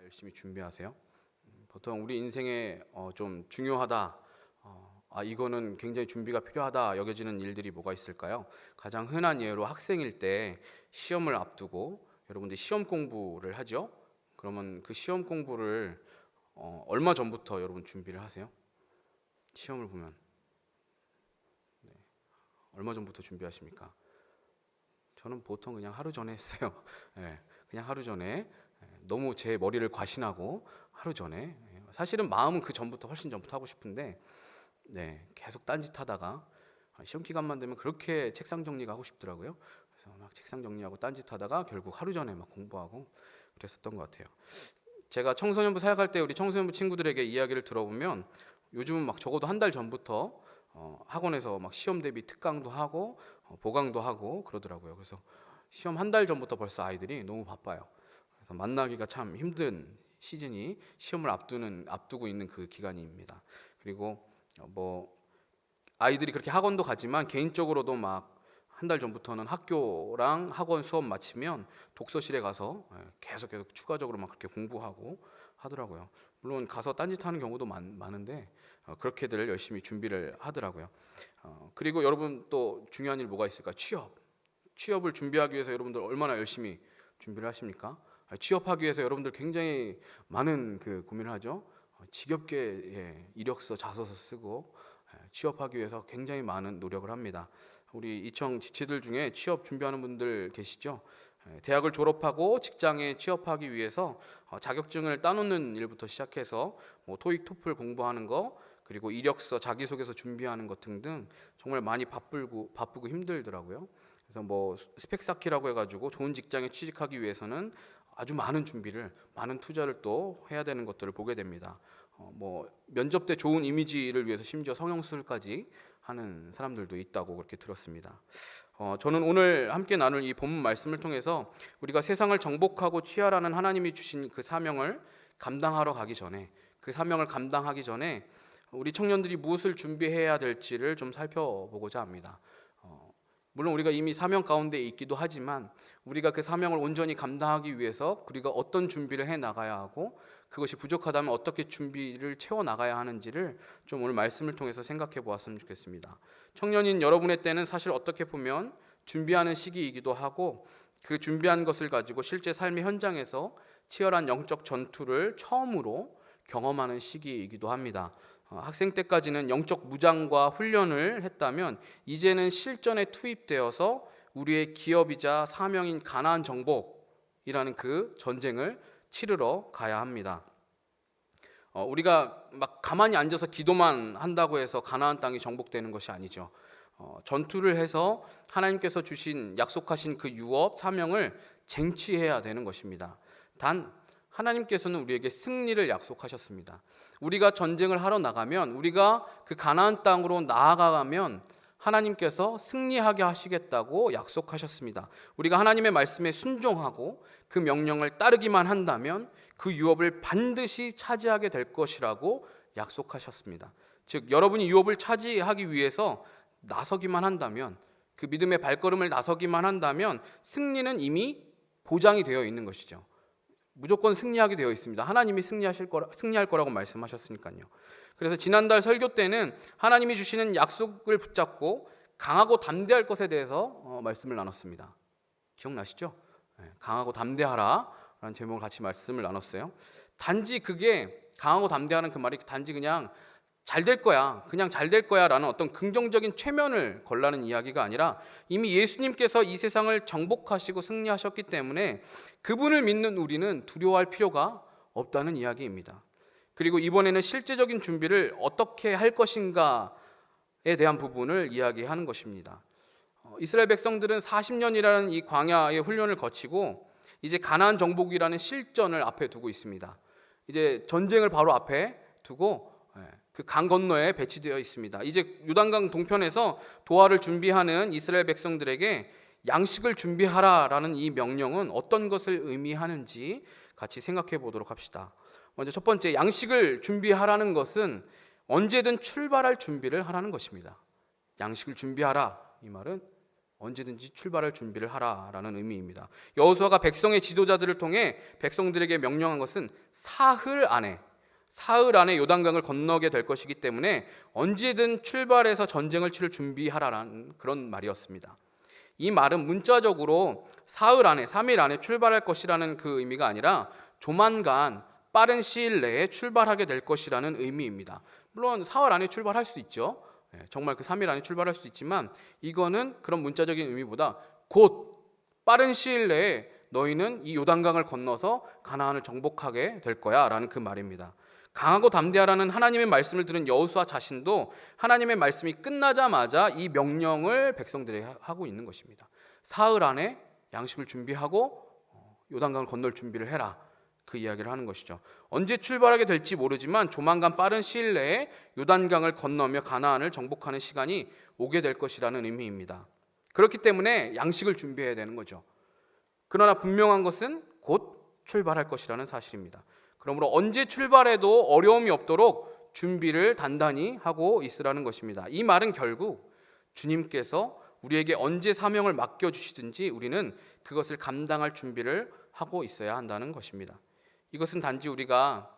열심히 준비하세요? 보통 우리 인생에 좀 중요하다, 이거는 굉장히 준비가 필요하다 여겨지는 일들이 뭐가 있을까요? 가장 흔한 예로 학생일 때 시험을 앞두고 여러분들이 시험 공부를 하죠? 그러면 그 시험 공부를 얼마 전부터 여러분 준비를 하세요? 시험을 보면 얼마 전부터 준비하십니까? 저는 보통 그냥 하루 전에 했어요. 네, 그냥 하루 전에. 너무 제 머리를 과신하고 하루 전에. 사실은 마음은 그 전부터 훨씬 전부터 하고 싶은데 계속 딴짓하다가 시험 기간만 되면 그렇게 책상 정리가 하고 싶더라고요. 그래서 막 책상 정리하고 딴짓하다가 결국 하루 전에 막 공부하고 그랬었던 것 같아요. 제가 청소년부 사역할 때 우리 청소년부 친구들에게 이야기를 들어보면 요즘은 막 적어도 한 달 전부터 학원에서 막 시험 대비 특강도 하고 보강도 하고 그러더라고요. 그래서 시험 한 달 전부터 벌써 아이들이 너무 바빠요. 그래서 만나기가 참 힘든 시즌이 시험을 앞두고 있는 그 기간입니다. 그리고 뭐 아이들이 그렇게 학원도 가지만 개인적으로도 막 한 달 전부터는 학교랑 학원 수업 마치면 독서실에 가서 계속 추가적으로 막 그렇게 공부하고 하더라고요. 물론 가서 딴짓하는 경우도 많은데 그렇게들 열심히 준비를 하더라고요. 그리고 여러분 또 중요한 일 뭐가 있을까? 취업을 준비하기 위해서 여러분들 얼마나 열심히 준비를 하십니까? 취업하기 위해서 여러분들 굉장히 많은 그 고민을 하죠. 지겹게 이력서, 자소서 쓰고 취업하기 위해서 굉장히 많은 노력을 합니다. 우리 이청 지치들 중에 취업 준비하는 분들 계시죠? 대학을 졸업하고 직장에 취업하기 위해서 자격증을 따놓는 일부터 시작해서 뭐 토익, 토플 공부하는 거, 그리고 이력서, 자기소개서 준비하는 것 등등 정말 많이 바쁘고 힘들더라고요. 그래서 뭐 스펙 쌓기라고 해가지고 좋은 직장에 취직하기 위해서는 아주 많은 준비를, 많은 투자를 또 해야 되는 것들을 보게 됩니다. 뭐 면접 때 좋은 이미지를 위해서 심지어 성형수술까지 하는 사람들도 있다고 그렇게 들었습니다. 저는 오늘 함께 나눌 이 본문 말씀을 통해서 우리가 세상을 정복하고 취하라는 하나님이 주신 그 사명을 감당하러 가기 전에, 그 사명을 감당하기 전에 우리 청년들이 무엇을 준비해야 될지를 좀 살펴보고자 합니다. 물론 우리가 이미 사명 가운데 있기도 하지만 우리가 그 사명을 온전히 감당하기 위해서 우리가 어떤 준비를 해 나가야 하고 그것이 부족하다면 어떻게 준비를 채워 나가야 하는지를 좀 오늘 말씀을 통해서 생각해 보았으면 좋겠습니다. 청년인 여러분의 때는 사실 어떻게 보면 준비하는 시기이기도 하고 그 준비한 것을 가지고 실제 삶의 현장에서 치열한 영적 전투를 처음으로 경험하는 시기이기도 합니다. 학생 때까지는 영적 무장과 훈련을 했다면 이제는 실전에 투입되어서 우리의 기업이자 사명인 가나안 정복이라는 그 전쟁을 치르러 가야 합니다. 우리가 막 가만히 앉아서 기도만 한다고 해서 가나안 땅이 정복되는 것이 아니죠. 전투를 해서 하나님께서 주신 약속하신 그 유업 사명을 쟁취해야 되는 것입니다. 단 하나님께서는 우리에게 승리를 약속하셨습니다. 우리가 전쟁을 하러 나가면, 우리가 그 가나안 땅으로 나아가면 하나님께서 승리하게 하시겠다고 약속하셨습니다. 우리가 하나님의 말씀에 순종하고 그 명령을 따르기만 한다면 그 유업을 반드시 차지하게 될 것이라고 약속하셨습니다. 즉 여러분이 유업을 차지하기 위해서 나서기만 한다면, 그 믿음의 발걸음을 나서기만 한다면 승리는 이미 보장이 되어 있는 것이죠. 무조건 승리하게 되어 있습니다. 하나님이 승리할 거라고 말씀하셨으니까요. 그래서 지난달 설교 때는 하나님이 주시는 약속을 붙잡고 강하고 담대할 것에 대해서 말씀을 나눴습니다. 기억나시죠? 강하고 담대하라 라는 제목을 같이 말씀을 나눴어요. 단지 그게 강하고 담대하는 그 말이 단지 그냥 잘 될 거야, 그냥 잘 될 거야 라는 어떤 긍정적인 최면을 걸라는 이야기가 아니라 이미 예수님께서 이 세상을 정복하시고 승리하셨기 때문에 그분을 믿는 우리는 두려워할 필요가 없다는 이야기입니다. 그리고 이번에는 실제적인 준비를 어떻게 할 것인가에 대한 부분을 이야기하는 것입니다. 이스라엘 백성들은 40년이라는 이 광야의 훈련을 거치고 이제 가나안 정복이라는 실전을 앞에 두고 있습니다. 이제 전쟁을 바로 앞에 두고 그 강 건너에 배치되어 있습니다. 이제 요단강 동편에서 도하를 준비하는 이스라엘 백성들에게 양식을 준비하라라는 이 명령은 어떤 것을 의미하는지 같이 생각해 보도록 합시다. 먼저 첫 번째, 양식을 준비하라는 것은 언제든 출발할 준비를 하라는 것입니다. 양식을 준비하라, 이 말은 언제든지 출발할 준비를 하라라는 의미입니다. 여호수아가 백성의 지도자들을 통해 백성들에게 명령한 것은 사흘 안에 요단강을 건너게 될 것이기 때문에 언제든 출발해서 전쟁을 치를 준비하라라는 그런 말이었습니다. 이 말은 문자적으로 사흘 안에, 3일 안에 출발할 것이라는 그 의미가 아니라 조만간 빠른 시일 내에 출발하게 될 것이라는 의미입니다. 물론 사흘 안에 출발할 수 있죠. 정말 그 3일 안에 출발할 수 있지만 이거는 그런 문자적인 의미보다 곧 빠른 시일 내에 너희는 이 요단강을 건너서 가나안을 정복하게 될 거야 라는 그 말입니다. 강하고 담대하라는 하나님의 말씀을 들은 여호수아 자신도 하나님의 말씀이 끝나자마자 이 명령을 백성들에게 하고 있는 것입니다. 사흘 안에 양식을 준비하고 요단강을 건널 준비를 해라, 그 이야기를 하는 것이죠. 언제 출발하게 될지 모르지만 조만간 빠른 시일 내에 요단강을 건너며 가나안을 정복하는 시간이 오게 될 것이라는 의미입니다. 그렇기 때문에 양식을 준비해야 되는 거죠. 그러나 분명한 것은 곧 출발할 것이라는 사실입니다. 그러므로 언제 출발해도 어려움이 없도록 준비를 단단히 하고 있으라는 것입니다. 이 말은 결국 주님께서 우리에게 언제 사명을 맡겨주시든지 우리는 그것을 감당할 준비를 하고 있어야 한다는 것입니다. 이것은 단지 우리가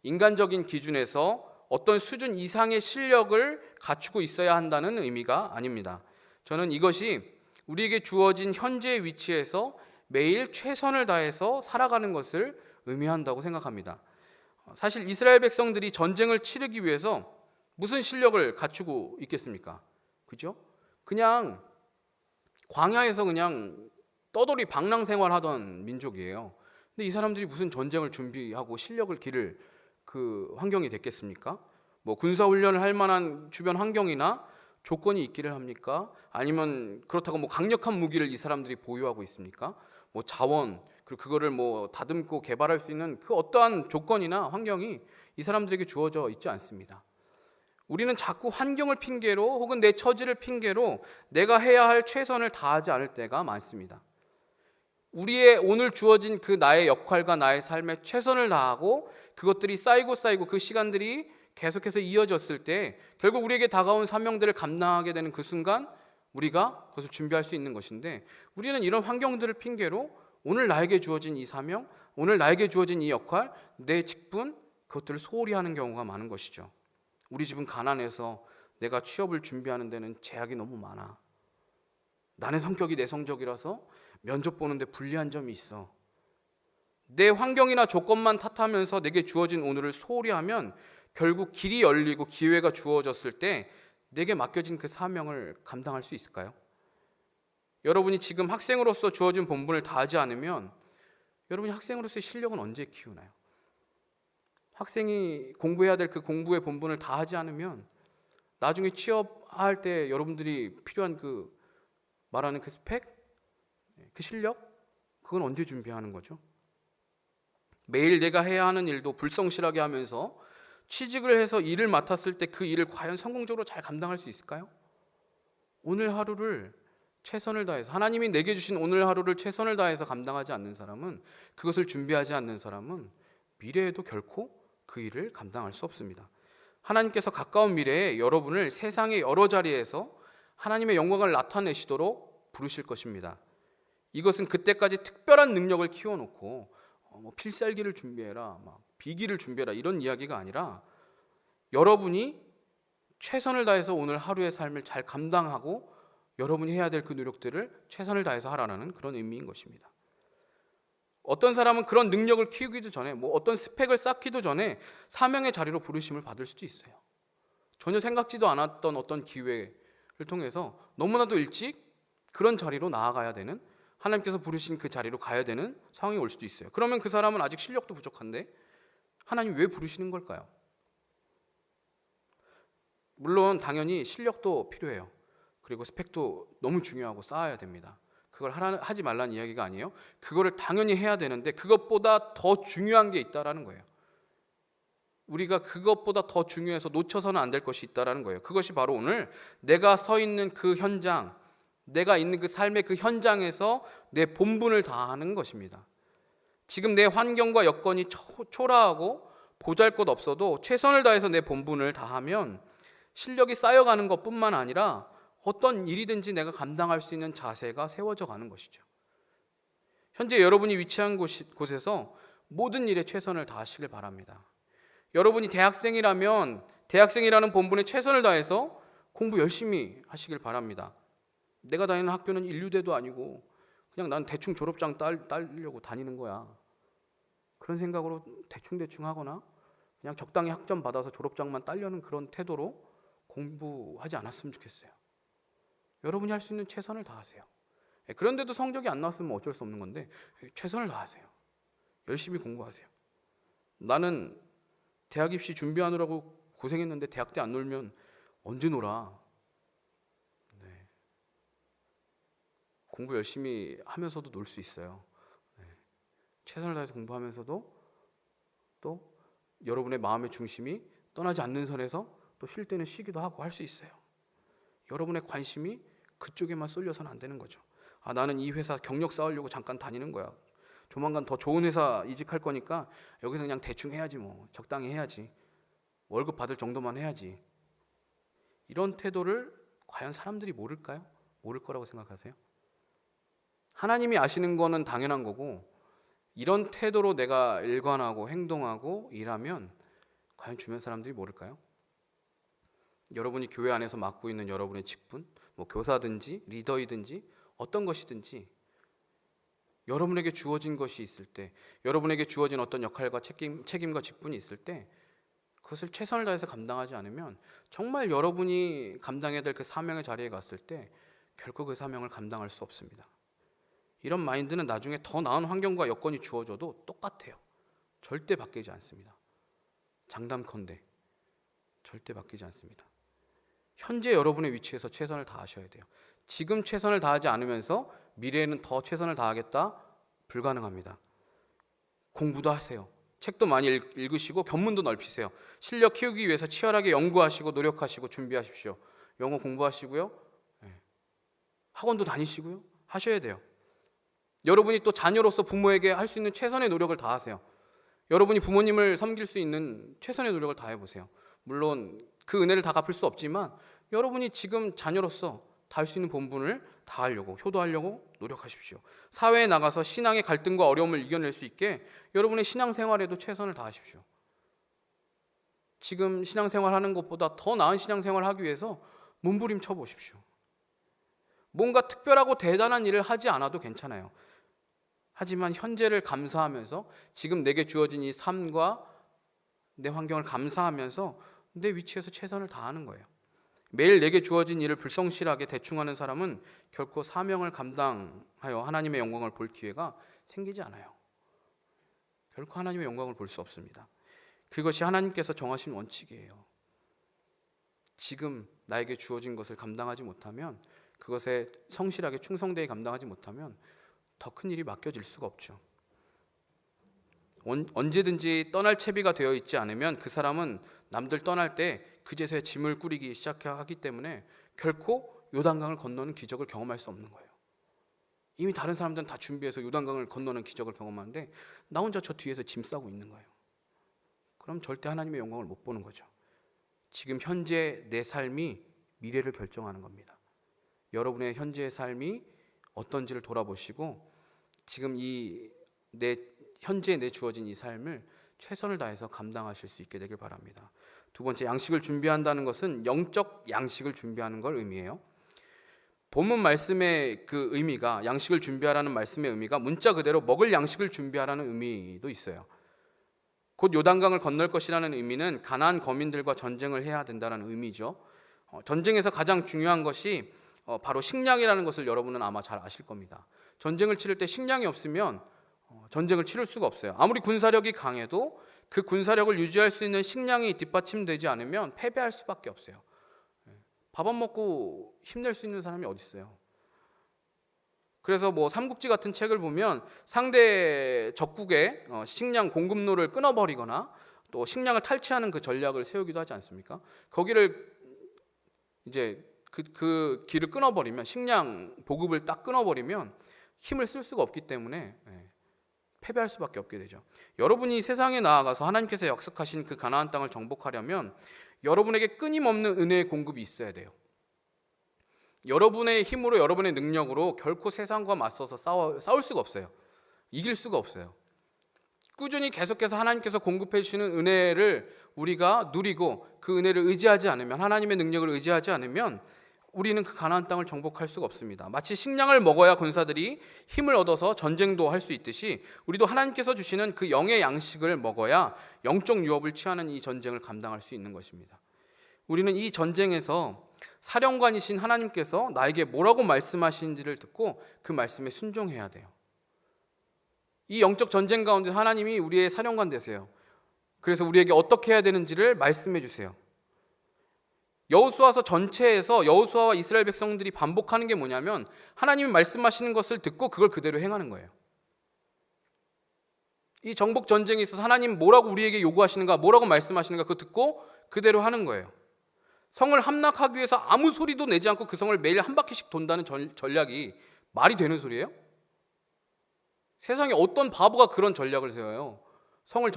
인간적인 기준에서 어떤 수준 이상의 실력을 갖추고 있어야 한다는 의미가 아닙니다. 저는 이것이 우리에게 주어진 현재의 위치에서 매일 최선을 다해서 살아가는 것을 의미한다고 생각합니다. 사실 이스라엘 백성들이 전쟁을 치르기 위해서 무슨 실력을 갖추고 있겠습니까? 그죠? 그냥 광야에서 그냥 떠돌이 방랑 생활하던 민족이에요. 근데 이 사람들이 무슨 전쟁을 준비하고 실력을 기를 그 환경이 됐겠습니까? 뭐 군사 훈련을 할 만한 주변 환경이나 조건이 있기를 합니까? 아니면 그렇다고 뭐 강력한 무기를 이 사람들이 보유하고 있습니까? 뭐 자원, 그리고 그거를 뭐 다듬고 개발할 수 있는 그 어떠한 조건이나 환경이 이 사람들에게 주어져 있지 않습니다. 우리는 자꾸 환경을 핑계로 혹은 내 처지를 핑계로 내가 해야 할 최선을 다하지 않을 때가 많습니다. 우리의 오늘 주어진 그 나의 역할과 나의 삶에 최선을 다하고 그것들이 쌓이고 그 시간들이 계속해서 이어졌을 때 결국 우리에게 다가온 사명들을 감당하게 되는 그 순간 우리가 그것을 준비할 수 있는 것인데, 우리는 이런 환경들을 핑계로 오늘 나에게 주어진 이 사명, 오늘 나에게 주어진 이 역할, 내 직분, 그것들을 소홀히 하는 경우가 많은 것이죠. 우리 집은 가난해서 내가 취업을 준비하는 데는 제약이 너무 많아. 나는 성격이 내성적이라서 면접 보는데 불리한 점이 있어. 내 환경이나 조건만 탓하면서 내게 주어진 오늘을 소홀히 하면 결국 길이 열리고 기회가 주어졌을 때 내게 맡겨진 그 사명을 감당할 수 있을까요? 여러분이 지금 학생으로서 주어진 본분을 다하지 않으면 여러분이 학생으로서의 실력은 언제 키우나요? 학생이 공부해야 될 그 공부의 본분을 다하지 않으면 나중에 취업할 때 여러분들이 필요한 그 말하는 그 스펙, 그 실력, 그건 언제 준비하는 거죠? 매일 내가 해야 하는 일도 불성실하게 하면서 취직을 해서 일을 맡았을 때 그 일을 과연 성공적으로 잘 감당할 수 있을까요? 오늘 하루를 최선을 다해서, 하나님이 내게 주신 오늘 하루를 최선을 다해서 감당하지 않는 사람은, 그것을 준비하지 않는 사람은 미래에도 결코 그 일을 감당할 수 없습니다. 하나님께서 가까운 미래에 여러분을 세상의 여러 자리에서 하나님의 영광을 나타내시도록 부르실 것입니다. 이것은 그때까지 특별한 능력을 키워놓고 필살기를 준비해라, 비기를 준비해라, 이런 이야기가 아니라 여러분이 최선을 다해서 오늘 하루의 삶을 잘 감당하고 여러분이 해야 될 그 노력들을 최선을 다해서 하라는 그런 의미인 것입니다. 어떤 사람은 그런 능력을 키우기도 전에, 어떤 스펙을 쌓기도 전에 사명의 자리로 부르심을 받을 수도 있어요. 전혀 생각지도 않았던 어떤 기회를 통해서 너무나도 일찍 그런 자리로 나아가야 되는, 하나님께서 부르신 그 자리로 가야 되는 상황이 올 수도 있어요. 그러면 그 사람은 아직 실력도 부족한데 하나님 왜 부르시는 걸까요? 물론 당연히 실력도 필요해요. 그리고 스펙도 너무 중요하고 쌓아야 됩니다. 그걸 하지 말라는 이야기가 아니에요. 그거를 당연히 해야 되는데 그것보다 더 중요한 게 있다라는 거예요. 우리가 그것보다 더 중요해서 놓쳐서는 안 될 것이 있다라는 거예요. 그것이 바로 오늘 내가 서 있는 그 현장, 내가 있는 그 삶의 그 현장에서 내 본분을 다하는 것입니다. 지금 내 환경과 여건이 초라하고 보잘것없어도 최선을 다해서 내 본분을 다하면 실력이 쌓여가는 것뿐만 아니라 어떤 일이든지 내가 감당할 수 있는 자세가 세워져 가는 것이죠. 현재 여러분이 위치한 곳에서 모든 일에 최선을 다하시길 바랍니다. 여러분이 대학생이라면 대학생이라는 본분에 최선을 다해서 공부 열심히 하시길 바랍니다. 내가 다니는 학교는 인류대도 아니고 그냥 난 대충 졸업장 따려고 다니는 거야. 그런 생각으로 대충 하거나 그냥 적당히 학점 받아서 졸업장만 따려는 그런 태도로 공부하지 않았으면 좋겠어요. 여러분이 할 수 있는 최선을 다하세요. 그런데도 성적이 안 나왔으면 어쩔 수 없는 건데 최선을 다하세요. 열심히 공부하세요. 나는 대학 입시 준비하느라고 고생했는데 대학 때 안 놀면 언제 놀아? 네. 공부 열심히 하면서도 놀 수 있어요. 네. 최선을 다해서 공부하면서도 또 여러분의 마음의 중심이 떠나지 않는 선에서 또 쉴 때는 쉬기도 하고 할 수 있어요. 여러분의 관심이 그쪽에만 쏠려서는 안 되는 거죠. 나는 이 회사 경력 쌓으려고 잠깐 다니는 거야. 조만간 더 좋은 회사 이직할 거니까 여기서 그냥 대충 해야지 뭐. 적당히 해야지. 월급 받을 정도만 해야지. 이런 태도를 과연 사람들이 모를까요? 모를 거라고 생각하세요? 하나님이 아시는 거는 당연한 거고 이런 태도로 내가 일관하고 행동하고 일하면 과연 주변 사람들이 모를까요? 여러분이 교회 안에서 맡고 있는 여러분의 직분, 뭐 교사든지 리더이든지 어떤 것이든지 여러분에게 주어진 것이 있을 때, 여러분에게 주어진 어떤 역할과 책임과 직분이 있을 때 그것을 최선을 다해서 감당하지 않으면 정말 여러분이 감당해야 될 그 사명의 자리에 갔을 때 결코 그 사명을 감당할 수 없습니다. 이런 마인드는 나중에 더 나은 환경과 여건이 주어져도 똑같아요. 절대 바뀌지 않습니다. 장담컨대 절대 바뀌지 않습니다. 현재 여러분의 위치에서 최선을 다하셔야 돼요. 지금 최선을 다하지 않으면서 미래에는 더 최선을 다하겠다? 불가능합니다. 공부도 하세요. 책도 많이 읽으시고 견문도 넓히세요. 실력 키우기 위해서 치열하게 연구하시고 노력하시고 준비하십시오. 영어 공부하시고요. 학원도 다니시고요. 하셔야 돼요. 여러분이 또 자녀로서 부모에게 할 수 있는 최선의 노력을 다하세요. 여러분이 부모님을 섬길 수 있는 최선의 노력을 다해보세요. 물론 그 은혜를 다 갚을 수 없지만 여러분이 지금 자녀로서 다 할 수 있는 본분을 다 하려고, 효도하려고 노력하십시오. 사회에 나가서 신앙의 갈등과 어려움을 이겨낼 수 있게 여러분의 신앙생활에도 최선을 다하십시오. 지금 신앙생활하는 것보다 더 나은 신앙생활을 하기 위해서 몸부림쳐 보십시오. 뭔가 특별하고 대단한 일을 하지 않아도 괜찮아요. 하지만 현재를 감사하면서 지금 내게 주어진 이 삶과 내 환경을 감사하면서 내 위치에서 최선을 다하는 거예요. 매일 내게 주어진 일을 불성실하게 대충하는 사람은 결코 사명을 감당하여 하나님의 영광을 볼 기회가 생기지 않아요. 결코 하나님의 영광을 볼 수 없습니다. 그것이 하나님께서 정하신 원칙이에요. 지금 나에게 주어진 것을 감당하지 못하면, 그것에 성실하게 충성되게 감당하지 못하면 더 큰 일이 맡겨질 수가 없죠. 언제든지 떠날 채비가 되어 있지 않으면 그 사람은 남들 떠날 때 그제서야 짐을 꾸리기 시작하기 때문에 결코 요단강을 건너는 기적을 경험할 수 없는 거예요. 이미 다른 사람들은 다 준비해서 요단강을 건너는 기적을 경험하는데 나 혼자 저 뒤에서 짐 싸고 있는 거예요. 그럼 절대 하나님의 영광을 못 보는 거죠. 지금 현재 내 삶이 미래를 결정하는 겁니다. 여러분의 현재의 삶이 어떤지를 돌아보시고 지금 현재에 내 주어진 이 삶을 최선을 다해서 감당하실 수 있게 되길 바랍니다. 두 번째, 양식을 준비한다는 것은 영적 양식을 준비하는 걸 의미해요. 본문 말씀의 그 의미가, 양식을 준비하라는 말씀의 의미가 문자 그대로 먹을 양식을 준비하라는 의미도 있어요. 곧 요단강을 건널 것이라는 의미는 가나안 거민들과 전쟁을 해야 된다는 의미죠. 전쟁에서 가장 중요한 것이 바로 식량이라는 것을 여러분은 아마 잘 아실 겁니다. 전쟁을 치를 때 식량이 없으면 전쟁을 치를 수가 없어요. 아무리 군사력이 강해도 그 군사력을 유지할 수 있는 식량이 뒷받침되지 않으면 패배할 수밖에 없어요. 밥 안 먹고 힘낼 수 있는 사람이 어디 있어요? 그래서 삼국지 같은 책을 보면 상대 적국의 식량 공급로를 끊어버리거나 또 식량을 탈취하는 그 전략을 세우기도 하지 않습니까? 거기를 이제 그 길을 끊어버리면, 식량 보급을 딱 끊어버리면 힘을 쓸 수가 없기 때문에 패배할 수밖에 없게 되죠. 여러분이 세상에 나아가서 하나님께서 약속하신 그 가나안 땅을 정복하려면 여러분에게 끊임없는 은혜의 공급이 있어야 돼요. 여러분의 힘으로 여러분의 능력으로 결코 세상과 맞서서 싸울 수가 없어요. 이길 수가 없어요. 꾸준히 계속해서 하나님께서 공급해 주시는 은혜를 우리가 누리고 그 은혜를 의지하지 않으면, 하나님의 능력을 의지하지 않으면 우리는 그 가나안 땅을 정복할 수가 없습니다. 마치 식량을 먹어야 군사들이 힘을 얻어서 전쟁도 할 수 있듯이 우리도 하나님께서 주시는 그 영의 양식을 먹어야 영적 유업을 취하는 이 전쟁을 감당할 수 있는 것입니다. 우리는 이 전쟁에서 사령관이신 하나님께서 나에게 뭐라고 말씀하시는지를 듣고 그 말씀에 순종해야 돼요. 이 영적 전쟁 가운데 하나님이 우리의 사령관 되세요. 그래서 우리에게 어떻게 해야 되는지를 말씀해 주세요. 여호수아서 전체에서 여호수아와 이스라엘 백성들이 반복하는 게 뭐냐면 하나님이 말씀하시는 것을 듣고 그걸 그대로 행하는 거예요. 이 정복 전쟁에 있어서 하나님 뭐라고 우리에게 요구하시는가, 뭐라고 말씀하시는가 그거 듣고 그대로 하는 거예요. 성을 함락하기 위해서 아무 소리도 내지 않고 그 성을 매일 한 바퀴씩 돈다는 전략이 말이 되는 소리예요? 세상에 어떤 바보가 그런 전략을 세워요? 성을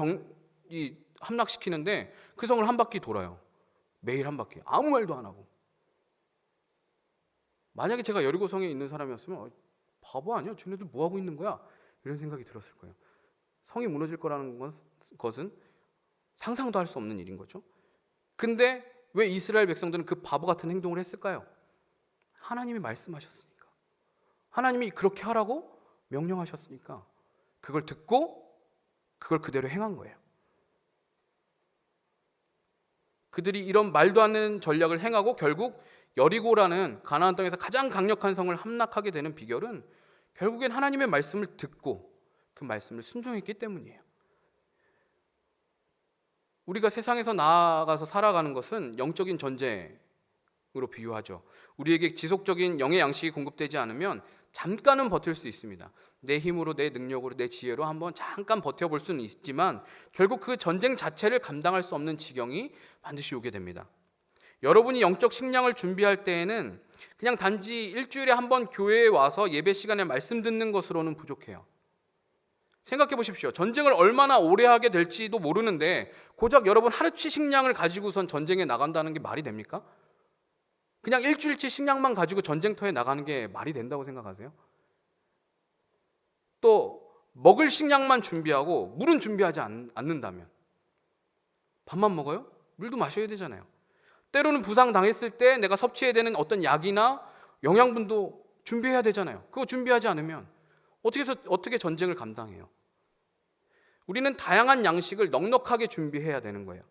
함락시키는데 그 성을 한 바퀴 돌아요. 매일 한 바퀴. 아무 말도 안 하고. 만약에 제가 여리고성에 있는 사람이었으면 바보 아니야? 쟤네들 뭐 하고 있는 거야? 이런 생각이 들었을 거예요. 성이 무너질 거라는 것은 상상도 할 수 없는 일인 거죠. 근데 왜 이스라엘 백성들은 그 바보 같은 행동을 했을까요? 하나님이 말씀하셨으니까. 하나님이 그렇게 하라고 명령하셨으니까 그걸 듣고 그걸 그대로 행한 거예요. 그들이 이런 말도 안 되는 전략을 행하고 결국 여리고라는 가나안 땅에서 가장 강력한 성을 함락하게 되는 비결은 결국엔 하나님의 말씀을 듣고 그 말씀을 순종했기 때문이에요. 우리가 세상에서 나아가서 살아가는 것은 영적인 전쟁으로 비유하죠. 우리에게 지속적인 영의 양식이 공급되지 않으면 잠깐은 버틸 수 있습니다. 내 힘으로, 내 능력으로, 내 지혜로 한번 잠깐 버텨볼 수는 있지만 결국 그 전쟁 자체를 감당할 수 없는 지경이 반드시 오게 됩니다. 여러분이 영적 식량을 준비할 때에는 그냥 단지 일주일에 한 번 교회에 와서 예배 시간에 말씀 듣는 것으로는 부족해요. 생각해 보십시오. 전쟁을 얼마나 오래 하게 될지도 모르는데 고작 여러분 하루치 식량을 가지고선 전쟁에 나간다는 게 말이 됩니까? 그냥 일주일치 식량만 가지고 전쟁터에 나가는 게 말이 된다고 생각하세요? 또 먹을 식량만 준비하고 물은 준비하지 않는다면 밥만 먹어요? 물도 마셔야 되잖아요. 때로는 부상당했을 때 내가 섭취해야 되는 어떤 약이나 영양분도 준비해야 되잖아요. 그거 준비하지 않으면 어떻게 전쟁을 감당해요? 우리는 다양한 양식을 넉넉하게 준비해야 되는 거예요.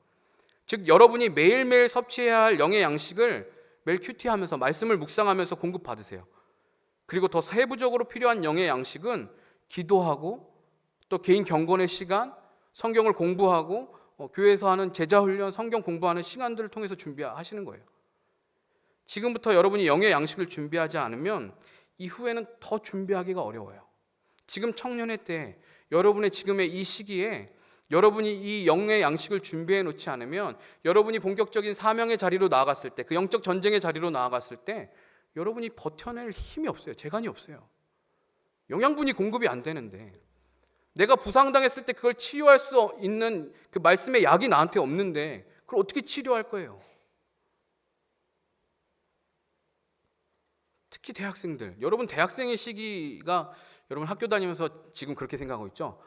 즉 여러분이 매일매일 섭취해야 할 영의 양식을 매일 큐티하면서 말씀을 묵상하면서 공급받으세요. 그리고 더 세부적으로 필요한 영의 양식은 기도하고 또 개인 경건의 시간, 성경을 공부하고 교회에서 하는 제자훈련, 성경 공부하는 시간들을 통해서 준비하시는 거예요. 지금부터 여러분이 영의 양식을 준비하지 않으면 이후에는 더 준비하기가 어려워요. 지금 청년의 때, 여러분의 지금의 이 시기에 여러분이 이 영의 양식을 준비해 놓지 않으면 여러분이 본격적인 사명의 자리로 나아갔을 때, 그 영적 전쟁의 자리로 나아갔을 때 여러분이 버텨낼 힘이 없어요. 재간이 없어요. 영양분이 공급이 안 되는데 내가 부상당했을 때 그걸 치유할 수 있는 그 말씀의 약이 나한테 없는데 그걸 어떻게 치료할 거예요? 특히 대학생들, 여러분 대학생의 시기가 여러분 학교 다니면서 지금 그렇게 생각하고 있죠?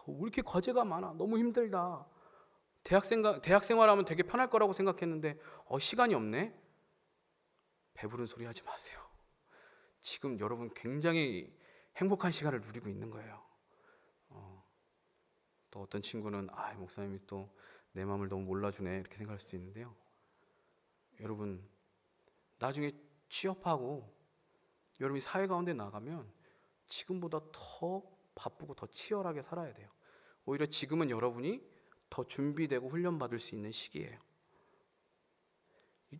왜 이렇게 과제가 많아? 너무 힘들다. 대학 생활하면 되게 편할 거라고 생각했는데 시간이 없네? 배부른 소리 하지 마세요. 지금 여러분 굉장히 행복한 시간을 누리고 있는 거예요. 또 어떤 친구는 목사님이 또 내 마음을 너무 몰라주네 이렇게 생각할 수도 있는데요. 여러분 나중에 취업하고 여러분이 사회 가운데 나가면 지금보다 더 바쁘고 더 치열하게 살아야 돼요. 오히려 지금은 여러분이 더 준비되고 훈련받을 수 있는 시기예요.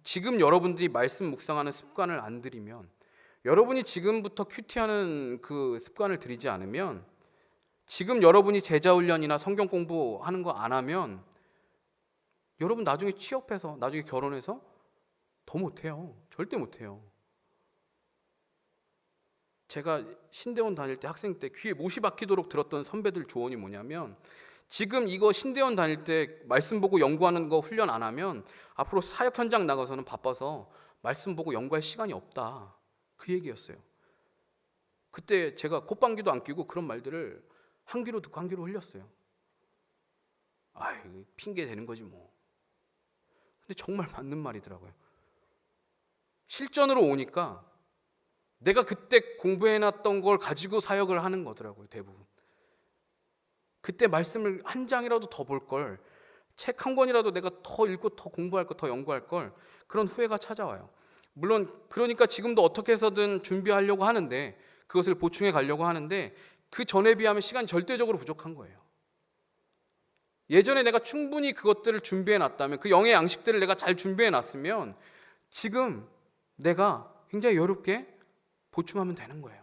지금 여러분들이 말씀 묵상하는 습관을 안 들이면, 여러분이 지금부터 큐티하는 그 습관을 들이지 않으면, 지금 여러분이 제자훈련이나 성경 공부하는 거 안 하면 여러분 나중에 취업해서 나중에 결혼해서 더 못해요. 절대 못해요. 제가 신대원 다닐 때 학생 때 귀에 못이 박히도록 들었던 선배들 조언이 뭐냐면, 지금 이거 신대원 다닐 때 말씀 보고 연구하는 거 훈련 안 하면 앞으로 사역 현장 나가서는 바빠서 말씀 보고 연구할 시간이 없다. 그 얘기였어요. 그때 제가 콧방귀도 안 뀌고 그런 말들을 한 귀로 듣고 한 귀로 흘렸어요. 아이, 핑계 대는 거지 뭐. 근데 정말 맞는 말이더라고요. 실전으로 오니까 내가 그때 공부해놨던 걸 가지고 사역을 하는 거더라고요, 대부분. 그때 말씀을 한 장이라도 더 볼 걸, 책 한 권이라도 내가 더 읽고 더 공부할 걸, 더 연구할 걸, 그런 후회가 찾아와요. 물론 그러니까 지금도 어떻게 해서든 준비하려고 하는데, 그것을 보충해 가려고 하는데, 그 전에 비하면 시간이 절대적으로 부족한 거예요. 예전에 내가 충분히 그것들을 준비해 놨다면, 그 영의 양식들을 내가 잘 준비해 놨으면 지금 내가 굉장히 여롭게 보충하면 되는 거예요.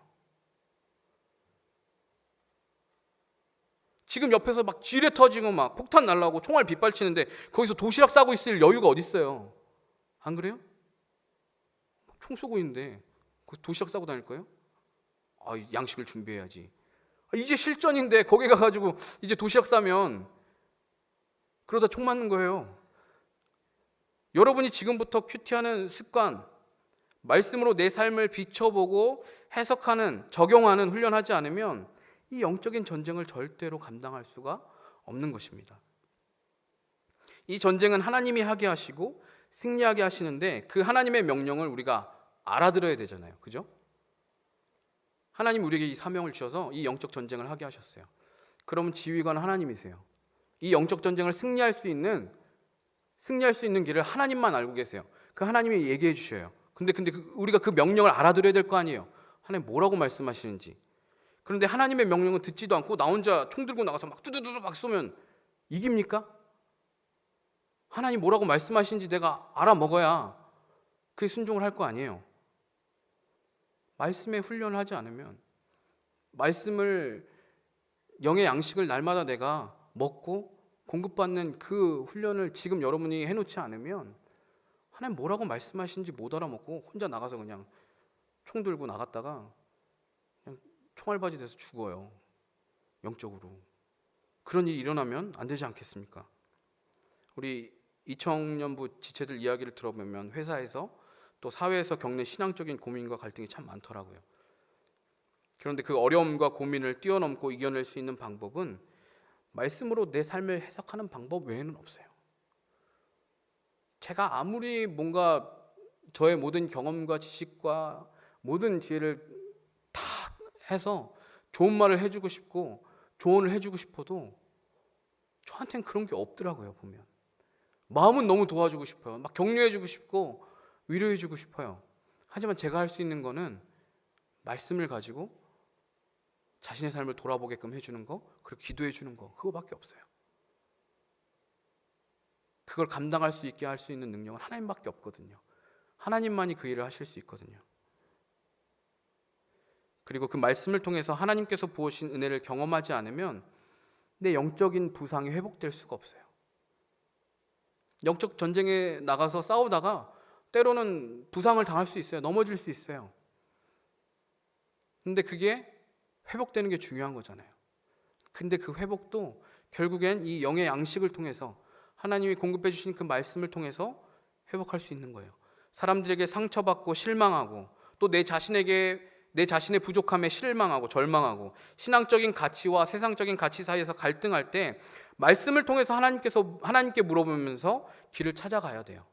지금 옆에서 막 지뢰 터지고 막 폭탄 날라오고 총알 빗발치는데 거기서 도시락 싸고 있을 여유가 어디 있어요? 안 그래요? 총 쏘고 있는데 그 도시락 싸고 다닐 거예요? 아, 양식을 준비해야지. 이제 실전인데 거기 가가지고 이제 도시락 싸면 그러다 총 맞는 거예요. 여러분이 지금부터 큐티하는 습관, 말씀으로 내 삶을 비춰보고 해석하는, 적용하는 훈련하지 않으면 이 영적인 전쟁을 절대로 감당할 수가 없는 것입니다. 이 전쟁은 하나님이 하게 하시고 승리하게 하시는데 그 하나님의 명령을 우리가 알아들어야 되잖아요. 그죠? 하나님 우리에게 이 사명을 주셔서 이 영적 전쟁을 하게 하셨어요. 그러면 지휘관 하나님이세요. 이 영적 전쟁을 승리할 수 있는 길을 하나님만 알고 계세요. 그 하나님이 얘기해 주셔요. 근데 우리가 그 명령을 알아들어야 될 거 아니에요. 하나님 뭐라고 말씀하시는지. 그런데 하나님의 명령은 듣지도 않고 나 혼자 총 들고 나가서 막 두두두두 막 쏘면 이깁니까? 하나님 뭐라고 말씀하시는지 내가 알아먹어야 그게 순종을 할 거 아니에요. 말씀에 훈련을 하지 않으면, 말씀을, 영의 양식을 날마다 내가 먹고 공급받는 그 훈련을 지금 여러분이 해놓지 않으면 하나님 뭐라고 말씀하시는지 못 알아먹고 혼자 나가서 그냥 총 들고 나갔다가 그냥 총알바지 돼서 죽어요. 영적으로. 그런 일이 일어나면 안 되지 않겠습니까? 우리 이청년부 지체들 이야기를 들어보면 회사에서 또 사회에서 겪는 신앙적인 고민과 갈등이 참 많더라고요. 그런데 그 어려움과 고민을 뛰어넘고 이겨낼 수 있는 방법은 말씀으로 내 삶을 해석하는 방법 외에는 없어요. 제가 아무리 뭔가 저의 모든 경험과 지식과 모든 지혜를 다 해서 좋은 말을 해주고 싶고 조언을 해주고 싶어도 저한테는 그런 게 없더라고요. 보면 마음은 너무 도와주고 싶어요. 막 격려해주고 싶고 위로해주고 싶어요. 하지만 제가 할 수 있는 거는 말씀을 가지고 자신의 삶을 돌아보게끔 해주는 거, 그리고 기도해주는 거, 그거밖에 없어요. 그걸 감당할 수 있게 할 수 있는 능력은 하나님밖에 없거든요. 하나님만이 그 일을 하실 수 있거든요. 그리고 그 말씀을 통해서 하나님께서 부으신 은혜를 경험하지 않으면 내 영적인 부상이 회복될 수가 없어요. 영적 전쟁에 나가서 싸우다가 때로는 부상을 당할 수 있어요. 넘어질 수 있어요. 근데 그게 회복되는 게 중요한 거잖아요. 근데 그 회복도 결국엔 이 영의 양식을 통해서 하나님이 공급해 주신 그 말씀을 통해서 회복할 수 있는 거예요. 사람들에게 상처받고 실망하고 또 내 자신의 부족함에 실망하고 절망하고 신앙적인 가치와 세상적인 가치 사이에서 갈등할 때 말씀을 통해서 하나님께 물어보면서 길을 찾아가야 돼요.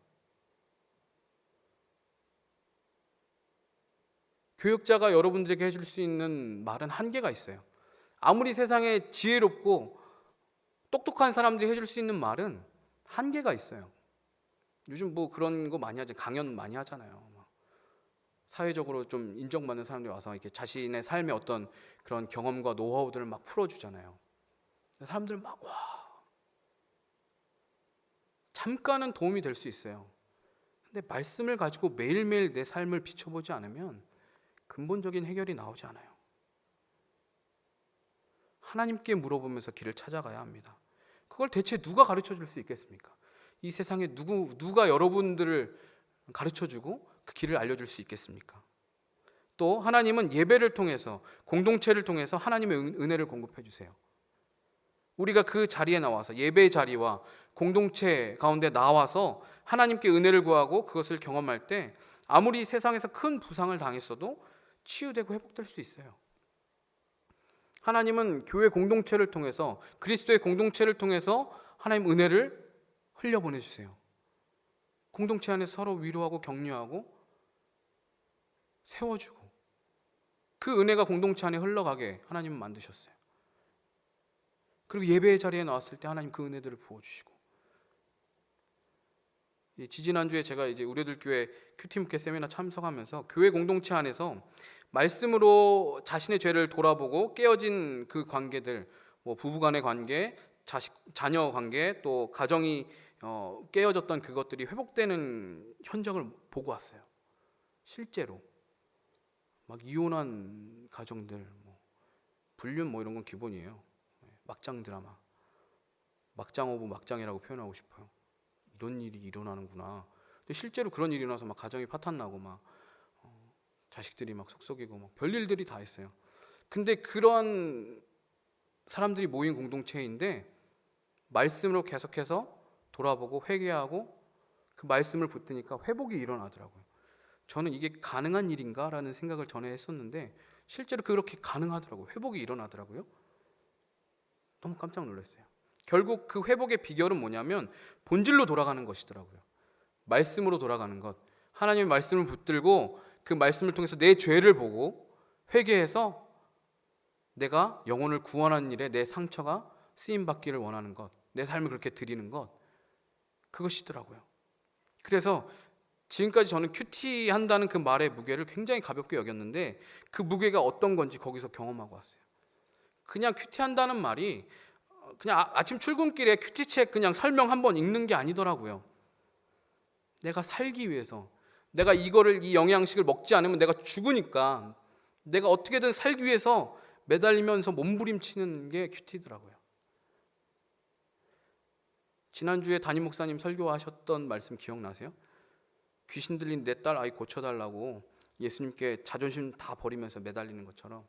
교육자가 여러분들에게 해줄 수 있는 말은 한계가 있어요. 아무리 세상에 지혜롭고 똑똑한 사람들이 해줄 수 있는 말은 한계가 있어요. 요즘 뭐 그런 거 많이 하잖아요. 강연 많이 하잖아요. 사회적으로 좀 인정받는 사람들이 와서 이렇게 자신의 삶의 어떤 그런 경험과 노하우들을 막 풀어주잖아요. 사람들 막 와, 잠깐은 도움이 될 수 있어요. 근데 말씀을 가지고 매일매일 내 삶을 비춰보지 않으면 근본적인 해결이 나오지 않아요. 하나님께 물어보면서 길을 찾아가야 합니다. 그걸 대체 누가 가르쳐 줄 수 있겠습니까? 이 세상에 누가 여러분들을 가르쳐 주고 그 길을 알려줄 수 있겠습니까? 또 하나님은 예배를 통해서, 공동체를 통해서 하나님의 은혜를 공급해 주세요. 우리가 그 자리에 나와서, 예배의 자리와 공동체 가운데 나와서 하나님께 은혜를 구하고 그것을 경험할 때 아무리 세상에서 큰 부상을 당했어도 치유되고 회복될 수 있어요. 하나님은 교회 공동체를 통해서, 그리스도의 공동체를 통해서 하나님 은혜를 흘려보내주세요. 공동체 안에서 서로 위로하고 격려하고 세워주고, 그 은혜가 공동체 안에 흘러가게 하나님은 만드셨어요. 그리고 예배의 자리에 나왔을 때 하나님 그 은혜들을 부어주시고, 지지난주에 제가 이제 우리들 교회 큐티묵회 세미나 참석하면서 교회 공동체 안에서 말씀으로 자신의 죄를 돌아보고 깨어진 그 관계들, 뭐 부부간의 관계, 자녀 관계, 또 가정이 깨어졌던 그것들이 회복되는 현장을 보고 왔어요. 실제로 막 이혼한 가정들, 뭐 불륜 뭐 이런 건 기본이에요. 막장 드라마, 막장 오브 막장이라고 표현하고 싶어요. 이런 일이 일어나는구나. 근데 실제로 그런 일이 일어나서 막 가정이 파탄 나고 막 자식들이 막 속썩이고 막 별일들이 다 있어요. 근데 그런 사람들이 모인 공동체인데 말씀으로 계속해서 돌아보고 회개하고 그 말씀을 붙드니까 회복이 일어나더라고요. 저는 이게 가능한 일인가라는 생각을 전에 했었는데 실제로 그렇게 가능하더라고요. 회복이 일어나더라고요. 너무 깜짝 놀랐어요. 결국 그 회복의 비결은 뭐냐면 본질로 돌아가는 것이더라고요. 말씀으로 돌아가는 것. 하나님의 말씀을 붙들고 그 말씀을 통해서 내 죄를 보고 회개해서 내가 영혼을 구원하는 일에 내 상처가 쓰임받기를 원하는 것, 내 삶을 그렇게 드리는 것, 그것이더라고요. 그래서 지금까지 저는 큐티 한다는 그 말의 무게를 굉장히 가볍게 여겼는데 그 무게가 어떤 건지 거기서 경험하고 왔어요. 그냥 큐티 한다는 말이 그냥 아침 출근길에 큐티책 그냥 설명 한번 읽는 게 아니더라고요. 내가 살기 위해서, 내가 이 영양식을 먹지 않으면 내가 죽으니까 내가 어떻게든 살기 위해서 매달리면서 몸부림치는 게 큐티더라고요. 지난주에 담임 목사님 설교하셨던 말씀 기억나세요? 귀신 들린 내 딸 아이 고쳐달라고 예수님께 자존심 다 버리면서 매달리는 것처럼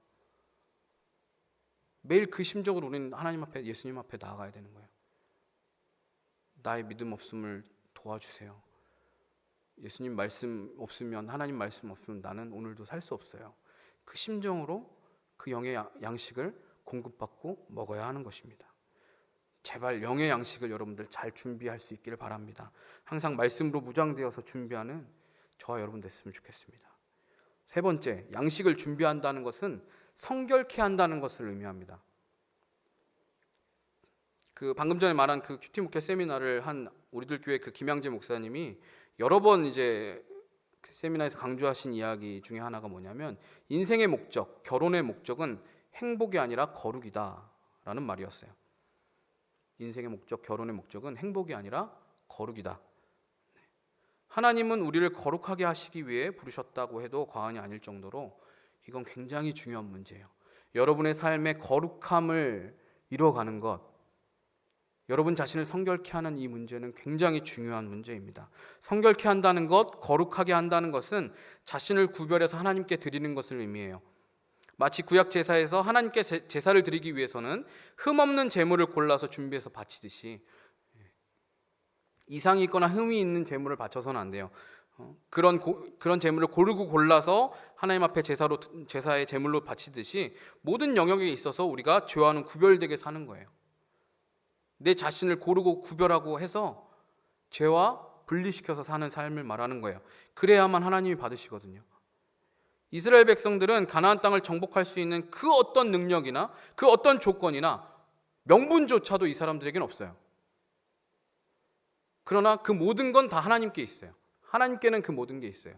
매일 그 심정으로 우리는 하나님 앞에, 예수님 앞에 나아가야 되는 거예요. 나의 믿음 없음을 도와주세요. 예수님 말씀 없으면, 하나님 말씀 없으면 나는 오늘도 살 수 없어요. 그 심정으로 그 영의 양식을 공급받고 먹어야 하는 것입니다. 제발 영의 양식을 여러분들 잘 준비할 수 있기를 바랍니다. 항상 말씀으로 무장되어서 준비하는 저와 여러분 됐으면 좋겠습니다. 세 번째, 양식을 준비한다는 것은 성결케 한다는 것을 의미합니다. 그 방금 전에 말한 그 큐티 목회 세미나를 한 우리들 교회 그 김양재 목사님이 여러 번 이제 그 세미나에서 강조하신 이야기 중에 하나가 뭐냐면 인생의 목적, 결혼의 목적은 행복이 아니라 거룩이다라는 말이었어요. 인생의 목적, 결혼의 목적은 행복이 아니라 거룩이다. 하나님은 우리를 거룩하게 하시기 위해 부르셨다고 해도 과언이 아닐 정도로 이건 굉장히 중요한 문제예요. 여러분의 삶의 거룩함을 이루어가는 것, 여러분 자신을 성결케 하는 이 문제는 굉장히 중요한 문제입니다. 성결케 한다는 것, 거룩하게 한다는 것은 자신을 구별해서 하나님께 드리는 것을 의미해요. 마치 구약 제사에서 하나님께 제사를 드리기 위해서는 흠없는 제물을 골라서 준비해서 바치듯이 이상이 있거나 흠이 있는 제물을 바쳐서는 안 돼요. 그런 제물을 고르고 골라서 하나님 앞에 제사의 제물로 바치듯이 모든 영역에 있어서 우리가 죄와는 구별되게 사는 거예요. 내 자신을 고르고 구별하고 해서 죄와 분리시켜서 사는 삶을 말하는 거예요. 그래야만 하나님이 받으시거든요. 이스라엘 백성들은 가나안 땅을 정복할 수 있는 그 어떤 능력이나 그 어떤 조건이나 명분조차도 이 사람들에게는 없어요. 그러나 그 모든 건 다 하나님께 있어요. 하나님께는 그 모든 게 있어요.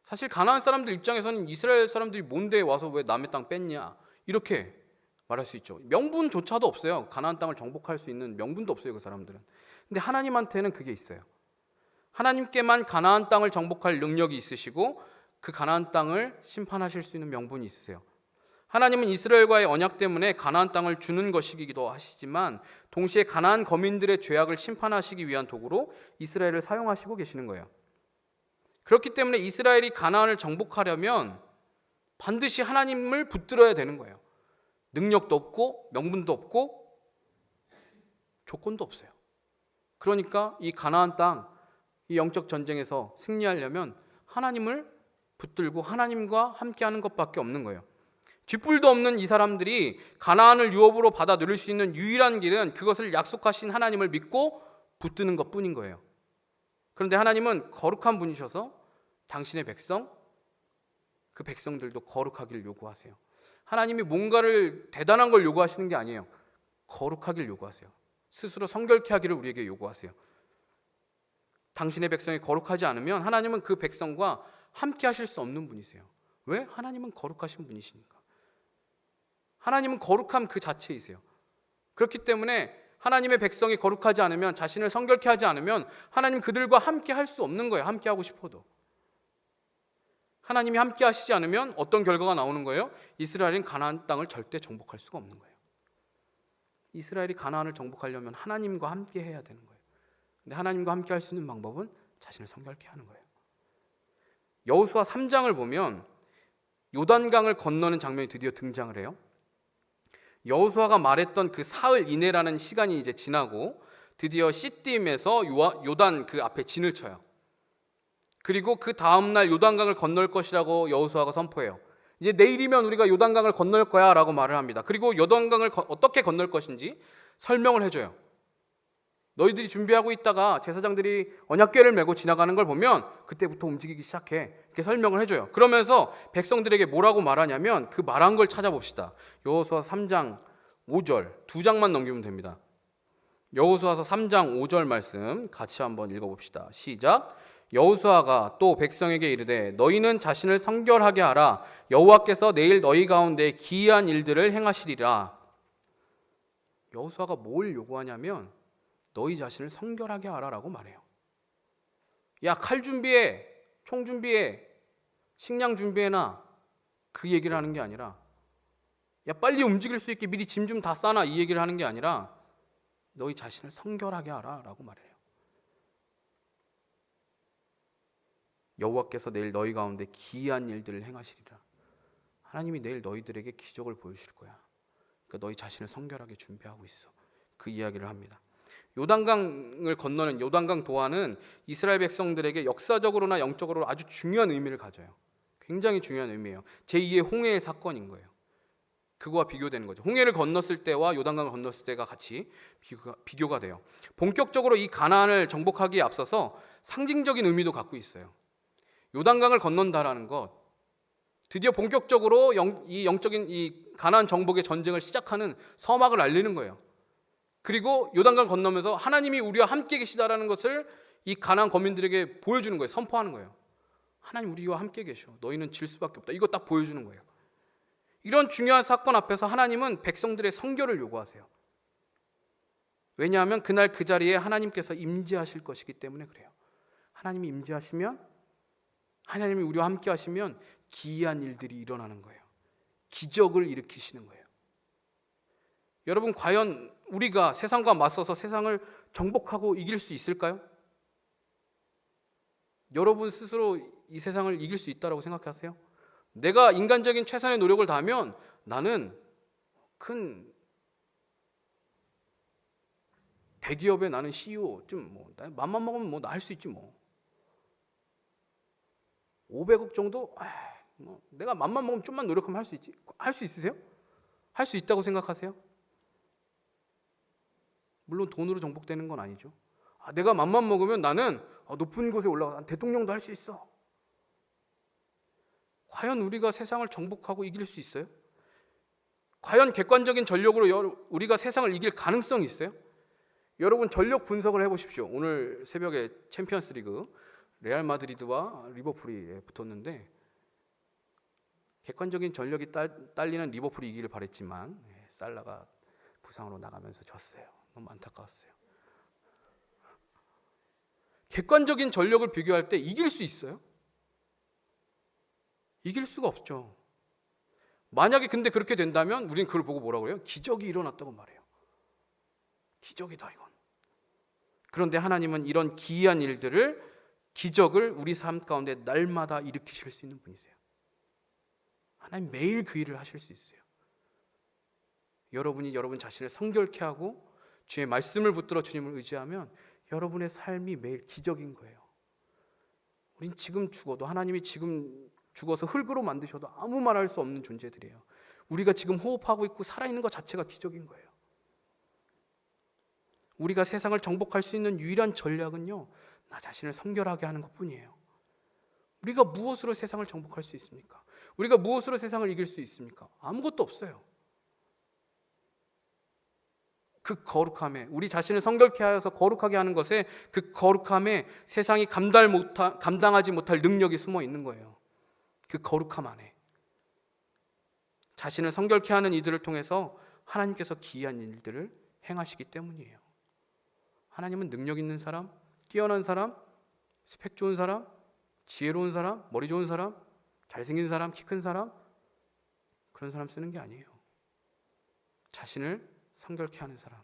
사실 가나안 사람들 입장에서는 이스라엘 사람들이 뭔데 와서 왜 남의 땅 뺐냐 이렇게 말할 수 있죠. 명분조차도 없어요. 가나안 땅을 정복할 수 있는 명분도 없어요, 그 사람들은. 근데 하나님한테는 그게 있어요. 하나님께만 가나안 땅을 정복할 능력이 있으시고 그 가나안 땅을 심판하실 수 있는 명분이 있으세요. 하나님은 이스라엘과의 언약 때문에 가나안 땅을 주는 것이기도 하시지만 동시에 가나안 거민들의 죄악을 심판하시기 위한 도구로 이스라엘을 사용하시고 계시는 거예요. 그렇기 때문에 이스라엘이 가나안을 정복하려면 반드시 하나님을 붙들어야 되는 거예요. 능력도 없고 명분도 없고 조건도 없어요. 그러니까 이 가나안 땅 이 영적 전쟁에서 승리하려면 하나님을 붙들고 하나님과 함께하는 것밖에 없는 거예요. 쥐뿔도 없는 이 사람들이 가나안을 유업으로 받아 누릴 수 있는 유일한 길은 그것을 약속하신 하나님을 믿고 붙드는 것뿐인 거예요. 그런데 하나님은 거룩한 분이셔서 당신의 백성, 그 백성들도 거룩하기를 요구하세요. 하나님이 뭔가를 대단한 걸 요구하시는 게 아니에요. 거룩하기를 요구하세요. 스스로 성결케 하기를 우리에게 요구하세요. 당신의 백성이 거룩하지 않으면 하나님은 그 백성과 함께 하실 수 없는 분이세요. 왜? 하나님은 거룩하신 분이시니까. 하나님은 거룩함 그 자체이세요. 그렇기 때문에 하나님의 백성이 거룩하지 않으면, 자신을 성결케 하지 않으면 하나님 그들과 함께 할 수 없는 거예요. 함께 하고 싶어도. 하나님이 함께 하시지 않으면 어떤 결과가 나오는 거예요? 이스라엘은 가나안 땅을 절대 정복할 수가 없는 거예요. 이스라엘이 가나안을 정복하려면 하나님과 함께 해야 되는 거예요. 근데 하나님과 함께 할 수 있는 방법은 자신을 성결케 하는 거예요. 여호수아 3장을 보면 요단강을 건너는 장면이 드디어 등장을 해요. 여호수아가 말했던 그 사흘 이내라는 시간이 이제 지나고 드디어 시딤에서 요단 그 앞에 진을 쳐요. 그리고 그 다음날 요단강을 건널 것이라고 여호수아가 선포해요. 이제 내일이면 우리가 요단강을 건널 거야 라고 말을 합니다. 그리고 요단강을 어떻게 건널 것인지 설명을 해줘요. 너희들이 준비하고 있다가 제사장들이 언약궤를 메고 지나가는 걸 보면 그때부터 움직이기 시작해. 이렇게 설명을 해줘요. 그러면서 백성들에게 뭐라고 말하냐면 그 말한 걸 찾아봅시다. 여호수아 3장 5절, 2장만 넘기면 됩니다. 여호수아서 3장 5절 말씀 같이 한번 읽어봅시다. 시작. 여호수아가 또 백성에게 이르되 너희는 자신을 성결하게 하라. 여호와께서 내일 너희 가운데 기이한 일들을 행하시리라. 여호수아가 뭘 요구하냐면 너희 자신을 성결하게 하라라고 말해요. 야, 칼 준비해, 총 준비해, 식량 준비해놔, 그 얘기를 하는 게 아니라, 야 빨리 움직일 수 있게 미리 짐 좀 다 싸놔, 이 얘기를 하는 게 아니라 너희 자신을 성결하게 하라라고 말해요. 여호와께서 내일 너희 가운데 기이한 일들을 행하시리라. 하나님이 내일 너희들에게 기적을 보여주실 거야. 그러니까 너희 자신을 성결하게 준비하고 있어. 그 이야기를 합니다. 요단강을 건너는 요단강 도하는 이스라엘 백성들에게 역사적으로나 영적으로 아주 중요한 의미를 가져요. 굉장히 중요한 의미예요. 제2의 홍해의 사건인 거예요. 그거와 비교되는 거죠. 홍해를 건넜을 때와 요단강을 건넜을 때가 같이 비교가 돼요. 본격적으로 이 가나안을 정복하기에 앞서서 상징적인 의미도 갖고 있어요. 요단강을 건넌다라는 것, 드디어 본격적으로 이 영적인 이 가나안 정복의 전쟁을 시작하는 서막을 알리는 거예요. 그리고 요단강을 건너면서 하나님이 우리와 함께 계시다라는 것을 이 가나안 거민들에게 보여주는 거예요. 선포하는 거예요. 하나님 우리와 함께 계셔. 너희는 질 수밖에 없다. 이거 딱 보여주는 거예요. 이런 중요한 사건 앞에서 하나님은 백성들의 성결을 요구하세요. 왜냐하면 그날 그 자리에 하나님께서 임재하실 것이기 때문에 그래요. 하나님이 임재하시면, 하나님이 우리와 함께 하시면 기이한 일들이 일어나는 거예요. 기적을 일으키시는 거예요. 여러분, 과연 우리가 세상과 맞서서 세상을 정복하고 이길 수 있을까요? 여러분 스스로 이 세상을 이길 수 있다고 생각하세요? 내가 인간적인 최선의 노력을 다하면 나는 큰 대기업에 나는 CEO 좀 맘만 먹으면 나 할 수 있지 뭐. 500억 정도? 내가 맘만 먹으면 좀만 노력하면 할 수 있지. 할 수 있으세요? 할 수 있다고 생각하세요? 물론 돈으로 정복되는 건 아니죠. 내가 맘만 먹으면 나는 높은 곳에 올라가 대통령도 할 수 있어. 과연 우리가 세상을 정복하고 이길 수 있어요? 과연 객관적인 전력으로 우리가 세상을 이길 가능성이 있어요? 여러분 전력 분석을 해보십시오. 오늘 새벽에 챔피언스 리그 레알 마드리드와 리버풀이 붙었는데 객관적인 전력이 딸리는 리버풀이 이기를 바랬지만 살라가 부상으로 나가면서 졌어요. 너무 안타까웠어요. 객관적인 전력을 비교할 때 이길 수 있어요? 이길 수가 없죠. 만약에 근데 그렇게 된다면 우리는 그걸 보고 뭐라고 해요? 기적이 일어났다고 말해요. 기적이다 이건. 그런데 하나님은 이런 기이한 일들을, 기적을 우리 삶 가운데 날마다 일으키실 수 있는 분이세요. 하나님 매일 그 일을 하실 수 있어요. 여러분이 여러분 자신을 성결케 하고 주의 말씀을 붙들어 주님을 의지하면 여러분의 삶이 매일 기적인 거예요. 우린 지금 죽어도, 하나님이 지금 죽어서 흙으로 만드셔도 아무 말 할 수 없는 존재들이에요. 우리가 지금 호흡하고 있고 살아있는 것 자체가 기적인 거예요. 우리가 세상을 정복할 수 있는 유일한 전략은요, 나 자신을 성결하게 하는 것뿐이에요. 우리가 무엇으로 세상을 정복할 수 있습니까? 우리가 무엇으로 세상을 이길 수 있습니까? 아무것도 없어요. 그 거룩함에, 우리 자신을 성결케 하여서 거룩하게 하는 것에, 그 거룩함에 세상이 감당하지 못할 능력이 숨어 있는 거예요. 그 거룩함 안에 자신을 성결케 하는 이들을 통해서 하나님께서 기이한 일들을 행하시기 때문이에요. 하나님은 능력 있는 사람, 뛰어난 사람, 스펙 좋은 사람, 지혜로운 사람, 머리 좋은 사람, 잘생긴 사람, 키 큰 사람, 그런 사람 쓰는 게 아니에요. 자신을 성결케 하는 사람,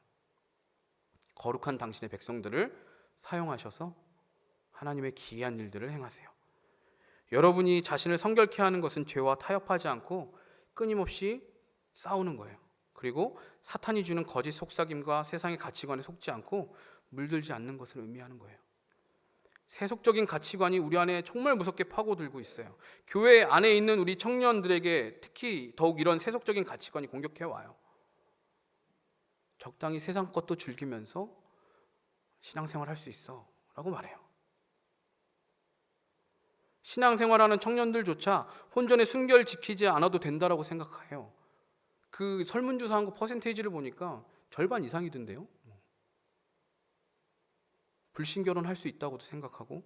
거룩한 당신의 백성들을 사용하셔서 하나님의 기이한 일들을 행하세요. 여러분이 자신을 성결케 하는 것은 죄와 타협하지 않고 끊임없이 싸우는 거예요. 그리고 사탄이 주는 거짓 속삭임과 세상의 가치관에 속지 않고 물들지 않는 것을 의미하는 거예요. 세속적인 가치관이 우리 안에 정말 무섭게 파고들고 있어요. 교회 안에 있는 우리 청년들에게 특히 더욱 이런 세속적인 가치관이 공격해 와요. 적당히 세상 것도 즐기면서 신앙생활 할 수 있어 라고 말해요. 신앙생활하는 청년들조차 혼전의 순결 지키지 않아도 된다라고 생각해요. 그 설문조사한 거 퍼센테이지를 보니까 절반 이상이던데요. 불신결혼 할 수 있다고도 생각하고,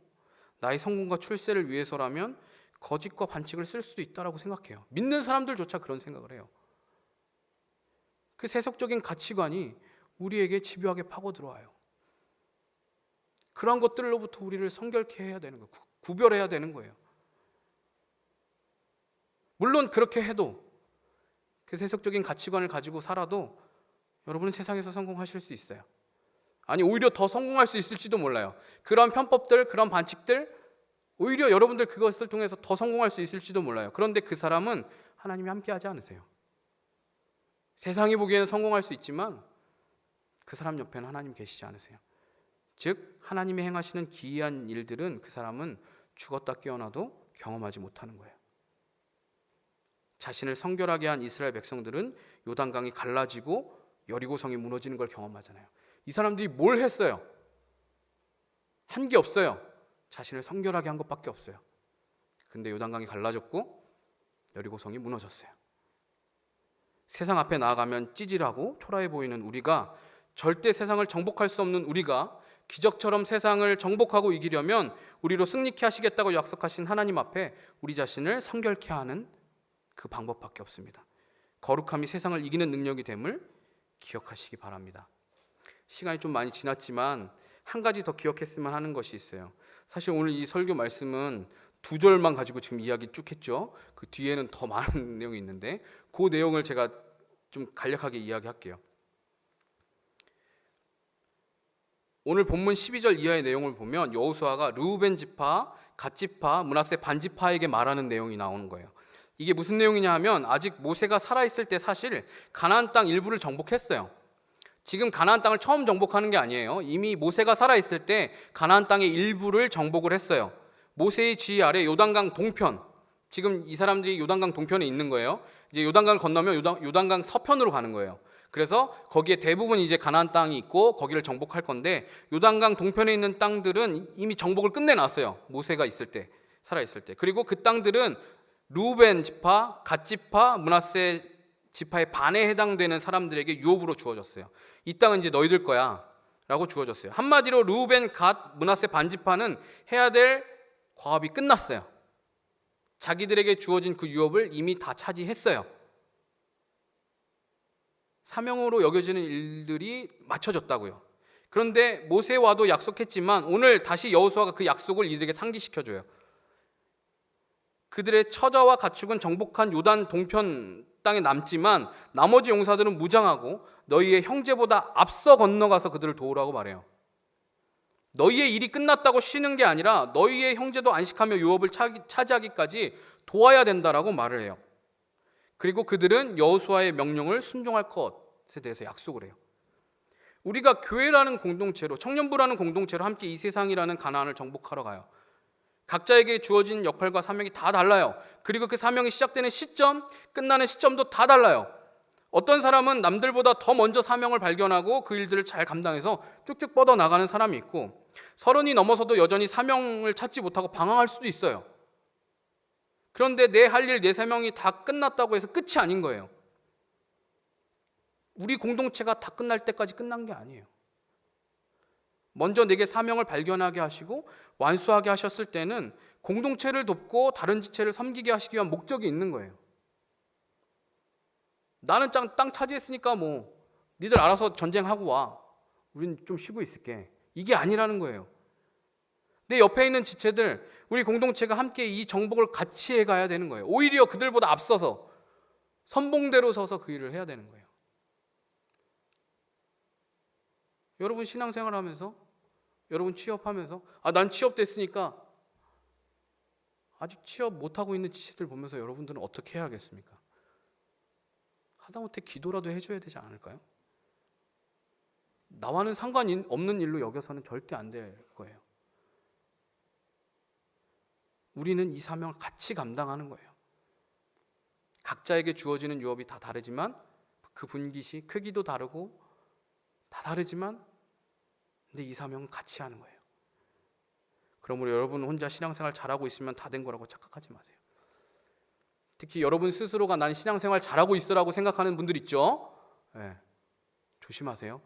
나의 성공과 출세를 위해서라면 거짓과 반칙을 쓸 수도 있다라고 생각해요. 믿는 사람들조차 그런 생각을 해요. 그 세속적인 가치관이 우리에게 집요하게 파고들어와요. 그런 것들로부터 우리를 성결케 해야 되는 거예요. 구별해야 되는 거예요. 물론 그렇게 해도, 그 세속적인 가치관을 가지고 살아도 여러분은 세상에서 성공하실 수 있어요. 아니, 오히려 더 성공할 수 있을지도 몰라요. 그런 편법들, 그런 반칙들, 오히려 여러분들 그것을 통해서 더 성공할 수 있을지도 몰라요. 그런데 그 사람은 하나님이 함께하지 않으세요. 세상이 보기에는 성공할 수 있지만 그 사람 옆에는 하나님 계시지 않으세요. 즉 하나님이 행하시는 기이한 일들은 그 사람은 죽었다 깨어나도 경험하지 못하는 거예요. 자신을 성결하게 한 이스라엘 백성들은 요단강이 갈라지고 여리고성이 무너지는 걸 경험하잖아요. 이 사람들이 뭘 했어요? 한 게 없어요. 자신을 성결하게 한 것밖에 없어요. 근데 요단강이 갈라졌고 여리고성이 무너졌어요. 세상 앞에 나아가면 찌질하고 초라해 보이는 우리가, 절대 세상을 정복할 수 없는 우리가 기적처럼 세상을 정복하고 이기려면 우리로 승리케 하시겠다고 약속하신 하나님 앞에 우리 자신을 성결케 하는 그 방법밖에 없습니다. 거룩함이 세상을 이기는 능력이 됨을 기억하시기 바랍니다. 시간이 좀 많이 지났지만 한 가지 더 기억했으면 하는 것이 있어요. 사실 오늘 이 설교 말씀은 2절만 가지고 지금 이야기 쭉 했죠. 그 뒤에는 더 많은 내용이 있는데 그 내용을 제가 좀 간략하게 이야기할게요. 오늘 본문 12절 이하의 내용을 보면 여호수아가 르우벤 지파, 갓 지파, 므낫세 반 지파에게 말하는 내용이 나오는 거예요. 이게 무슨 내용이냐 하면, 아직 모세가 살아있을 때 사실 가나안 땅 일부를 정복했어요. 지금 가나안 땅을 처음 정복하는 게 아니에요. 이미 모세가 살아있을 때 가나안 땅의 일부를 정복을 했어요. 모세의 지휘 아래 요단강 동편, 지금 이 사람들이 요단강 동편에 있는 거예요. 이제 요단강을 건너면 요단강 서편으로 가는 거예요. 그래서 거기에 대부분 이제 가나안 땅이 있고 거기를 정복할 건데, 요단강 동편에 있는 땅들은 이미 정복을 끝내놨어요. 모세가 있을 때, 살아있을 때. 그리고 그 땅들은 르우벤 지파, 갓 지파, 므낫세 지파의 반에 해당되는 사람들에게 유업으로 주어졌어요. 이 땅은 이제 너희들 거야 라고 주어졌어요. 한마디로 르우벤, 갓, 므낫세 반 지파는 해야 될 과업이 끝났어요. 자기들에게 주어진 그 유업을 이미 다 차지했어요. 사명으로 여겨지는 일들이 맞춰졌다고요. 그런데 모세와도 약속했지만 오늘 다시 여호수아가 그 약속을 이들에게 상기시켜줘요. 그들의 처자와 가축은 정복한 요단 동편 땅에 남지만 나머지 용사들은 무장하고 너희의 형제보다 앞서 건너가서 그들을 도우라고 말해요. 너희의 일이 끝났다고 쉬는 게 아니라 너희의 형제도 안식하며 유업을 차지하기까지 도와야 된다라고 말을 해요. 그리고 그들은 여호수아의 명령을 순종할 것에 대해서 약속을 해요. 우리가 교회라는 공동체로, 청년부라는 공동체로 함께 이 세상이라는 가나안을 정복하러 가요. 각자에게 주어진 역할과 사명이 다 달라요. 그리고 그 사명이 시작되는 시점, 끝나는 시점도 다 달라요. 어떤 사람은 남들보다 더 먼저 사명을 발견하고 그 일들을 잘 감당해서 쭉쭉 뻗어나가는 사람이 있고, 30이 넘어서도 여전히 사명을 찾지 못하고 방황할 수도 있어요. 그런데 내 할 일, 내 사명이 다 끝났다고 해서 끝이 아닌 거예요. 우리 공동체가 다 끝날 때까지 끝난 게 아니에요. 먼저 내게 사명을 발견하게 하시고 완수하게 하셨을 때는 공동체를 돕고 다른 지체를 섬기게 하시기 위한 목적이 있는 거예요. 나는 땅 차지했으니까 뭐 니들 알아서 전쟁하고 와, 우린 좀 쉬고 있을게, 이게 아니라는 거예요. 내 옆에 있는 지체들, 우리 공동체가 함께 이 정복을 같이 해가야 되는 거예요. 오히려 그들보다 앞서서 선봉대로 서서 그 일을 해야 되는 거예요. 여러분 신앙생활 하면서, 여러분 취업하면서, 난 취업됐으니까, 아직 취업 못하고 있는 지체들 보면서 여러분들은 어떻게 해야겠습니까? 하다못해 기도라도 해줘야 되지 않을까요? 나와는 상관이 없는 일로 여겨서는 절대 안 될 거예요. 우리는 이 사명을 같이 감당하는 거예요. 각자에게 주어지는 유업이 다 다르지만 그 분깃이 크기도 다르고 다 다르지만 근데 이 사명은 같이 하는 거예요. 그러므로 여러분 혼자 신앙생활 잘하고 있으면 다 된 거라고 착각하지 마세요. 특히 여러분 스스로가 난 신앙생활 잘하고 있어라고 생각하는 분들 있죠? 네. 조심하세요.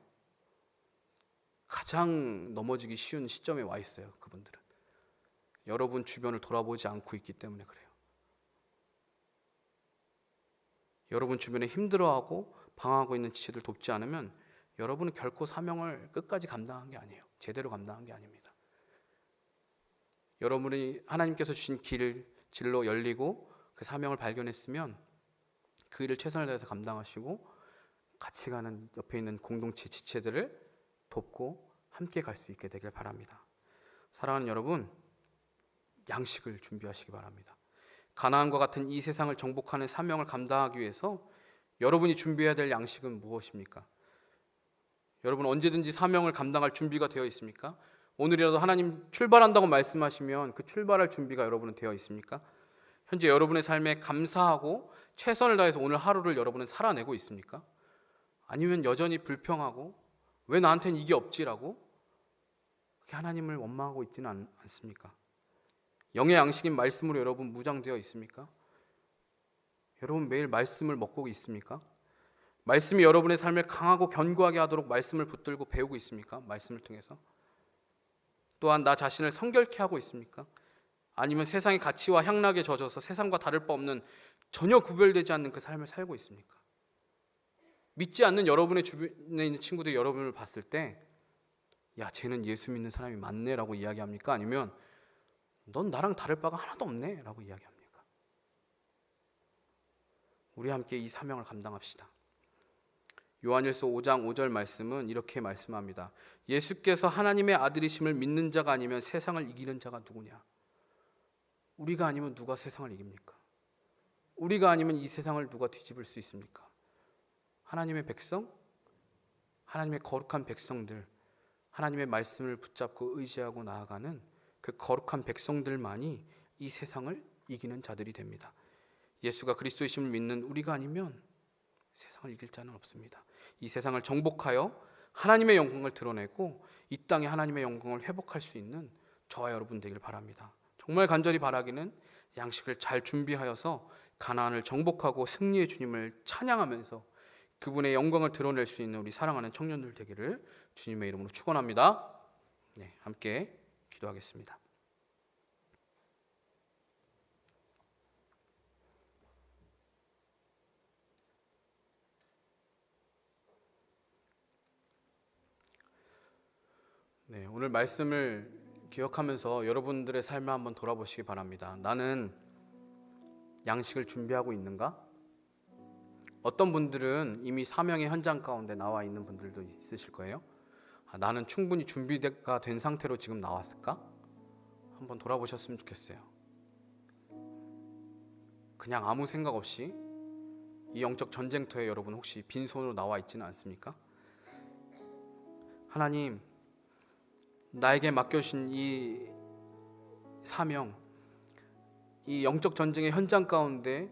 가장 넘어지기 쉬운 시점에 와 있어요. 그분들은 여러분 주변을 돌아보지 않고 있기 때문에 그래요. 여러분 주변에 힘들어하고 방황하고 있는 지체들 돕지 않으면 여러분은 결코 사명을 끝까지 감당한 게 아니에요. 제대로 감당한 게 아닙니다. 여러분이 하나님께서 주신 진로 열리고 그 사명을 발견했으면 그 일을 최선을 다해서 감당하시고 같이 가는 옆에 있는 공동체 지체들을 돕고 함께 갈 수 있게 되길 바랍니다. 사랑하는 여러분, 양식을 준비하시기 바랍니다. 가나안과 같은 이 세상을 정복하는 사명을 감당하기 위해서 여러분이 준비해야 될 양식은 무엇입니까? 여러분 언제든지 사명을 감당할 준비가 되어 있습니까? 오늘이라도 하나님 출발한다고 말씀하시면 그 출발할 준비가 여러분은 되어 있습니까? 현재 여러분의 삶에 감사하고 최선을 다해서 오늘 하루를 여러분은 살아내고 있습니까? 아니면 여전히 불평하고 왜 나한테는 이게 없지라고 하나님을 원망하고 있지는 않습니까? 영의 양식인 말씀으로 여러분 무장되어 있습니까? 여러분 매일 말씀을 먹고 있습니까? 말씀이 여러분의 삶을 강하고 견고하게 하도록 말씀을 붙들고 배우고 있습니까? 말씀을 통해서. 또한 나 자신을 성결케 하고 있습니까? 아니면 세상의 가치와 향락에 젖어서 세상과 다를 바 없는 전혀 구별되지 않는 그 삶을 살고 있습니까? 믿지 않는 여러분의 주변에 있는 친구들이 여러분을 봤을 때 야, 쟤는 예수 믿는 사람이 많네 라고 이야기합니까? 아니면 넌 나랑 다를 바가 하나도 없네 라고 이야기합니까? 우리 함께 이 사명을 감당합시다. 요한일서 5장 5절 말씀은 이렇게 말씀합니다. 예수께서 하나님의 아들이심을 믿는 자가 아니면 세상을 이기는 자가 누구냐? 우리가 아니면 누가 세상을 이깁니까? 우리가 아니면 이 세상을 누가 뒤집을 수 있습니까? 하나님의 백성, 하나님의 거룩한 백성들, 하나님의 말씀을 붙잡고 의지하고 나아가는 그 거룩한 백성들만이 이 세상을 이기는 자들이 됩니다. 예수가 그리스도이심을 믿는 우리가 아니면 세상을 이길 자는 없습니다. 이 세상을 정복하여 하나님의 영광을 드러내고 이 땅에 하나님의 영광을 회복할 수 있는 저와 여러분 되길 바랍니다. 정말 간절히 바라기는 양식을 잘 준비하여서 가나안을 정복하고 승리의 주님을 찬양하면서 그분의 영광을 드러낼 수 있는 우리 사랑하는 청년들 되기를 주님의 이름으로 축원합니다. 네, 함께 기도하겠습니다. 네, 오늘 말씀을 기억하면서 여러분들의 삶을 한번 돌아보시기 바랍니다. 나는 양식을 준비하고 있는가? 어떤 분들은 이미 사명의 현장 가운데 나와 있는 분들도 있으실 거예요. 나는 충분히 준비가 된 상태로 지금 나왔을까? 한번 돌아보셨으면 좋겠어요. 그냥 아무 생각 없이 이 영적 전쟁터에 여러분 혹시 빈손으로 나와 있지는 않습니까? 하나님, 나에게 맡겨주신 이 사명, 이 영적 전쟁의 현장 가운데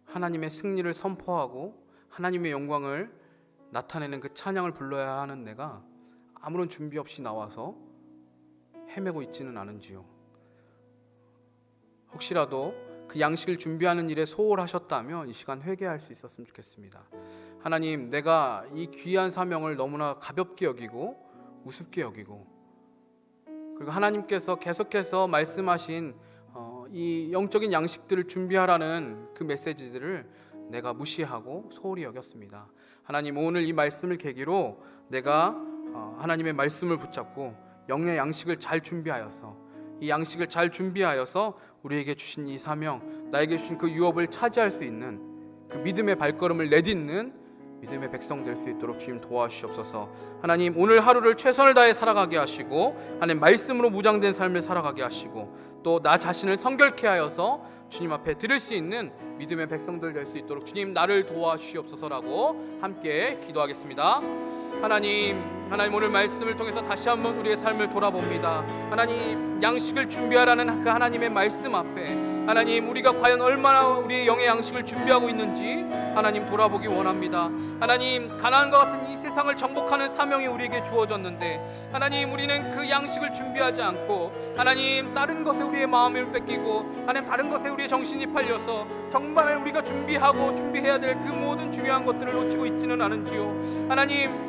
하나님의 승리를 선포하고 하나님의 영광을 나타내는 그 찬양을 불러야 하는 내가 아무런 준비 없이 나와서 헤매고 있지는 않은지요. 혹시라도 그 양식을 준비하는 일에 소홀하셨다면 이 시간 회개할 수 있었으면 좋겠습니다. 하나님, 내가 이 귀한 사명을 너무나 가볍게 여기고 우습게 여기고, 그리고 하나님께서 계속해서 말씀하신 이 영적인 양식들을 준비하라는 그 메시지들을 내가 무시하고 소홀히 여겼습니다. 하나님, 오늘 이 말씀을 계기로 내가 하나님의 말씀을 붙잡고 영의 양식을 잘 준비하여서, 이 양식을 잘 준비하여서 우리에게 주신 이 사명, 나에게 주신 그 유업을 차지할 수 있는 그 믿음의 발걸음을 내딛는 믿음의 백성 될 수 있도록 주님 도와주시옵소서. 하나님, 오늘 하루를 최선을 다해 살아가게 하시고 하나님 말씀으로 무장된 삶을 살아가게 하시고 또 나 자신을 성결케 하여서 주님 앞에 드릴 수 있는 믿음의 백성들 될 수 있도록 주님 나를 도와주시옵소서라고 함께 기도하겠습니다. 하나님 오늘 말씀을 통해서 다시 한번 우리의 삶을 돌아봅니다. 하나님, 양식을 준비하라는 그 하나님의 말씀 앞에 하나님, 우리가 과연 얼마나 우리의 영의 양식을 준비하고 있는지 하나님 돌아보기 원합니다. 하나님, 가나안과 같은 이 세상을 정복하는 사명이 우리에게 주어졌는데 하나님, 우리는 그 양식을 준비하지 않고 하나님, 다른 것에 우리의 마음을 뺏기고 하나님, 다른 것에 우리의 정신이 팔려서 정말 우리가 준비해야 될 그 모든 중요한 것들을 놓치고 있지는 않은지요.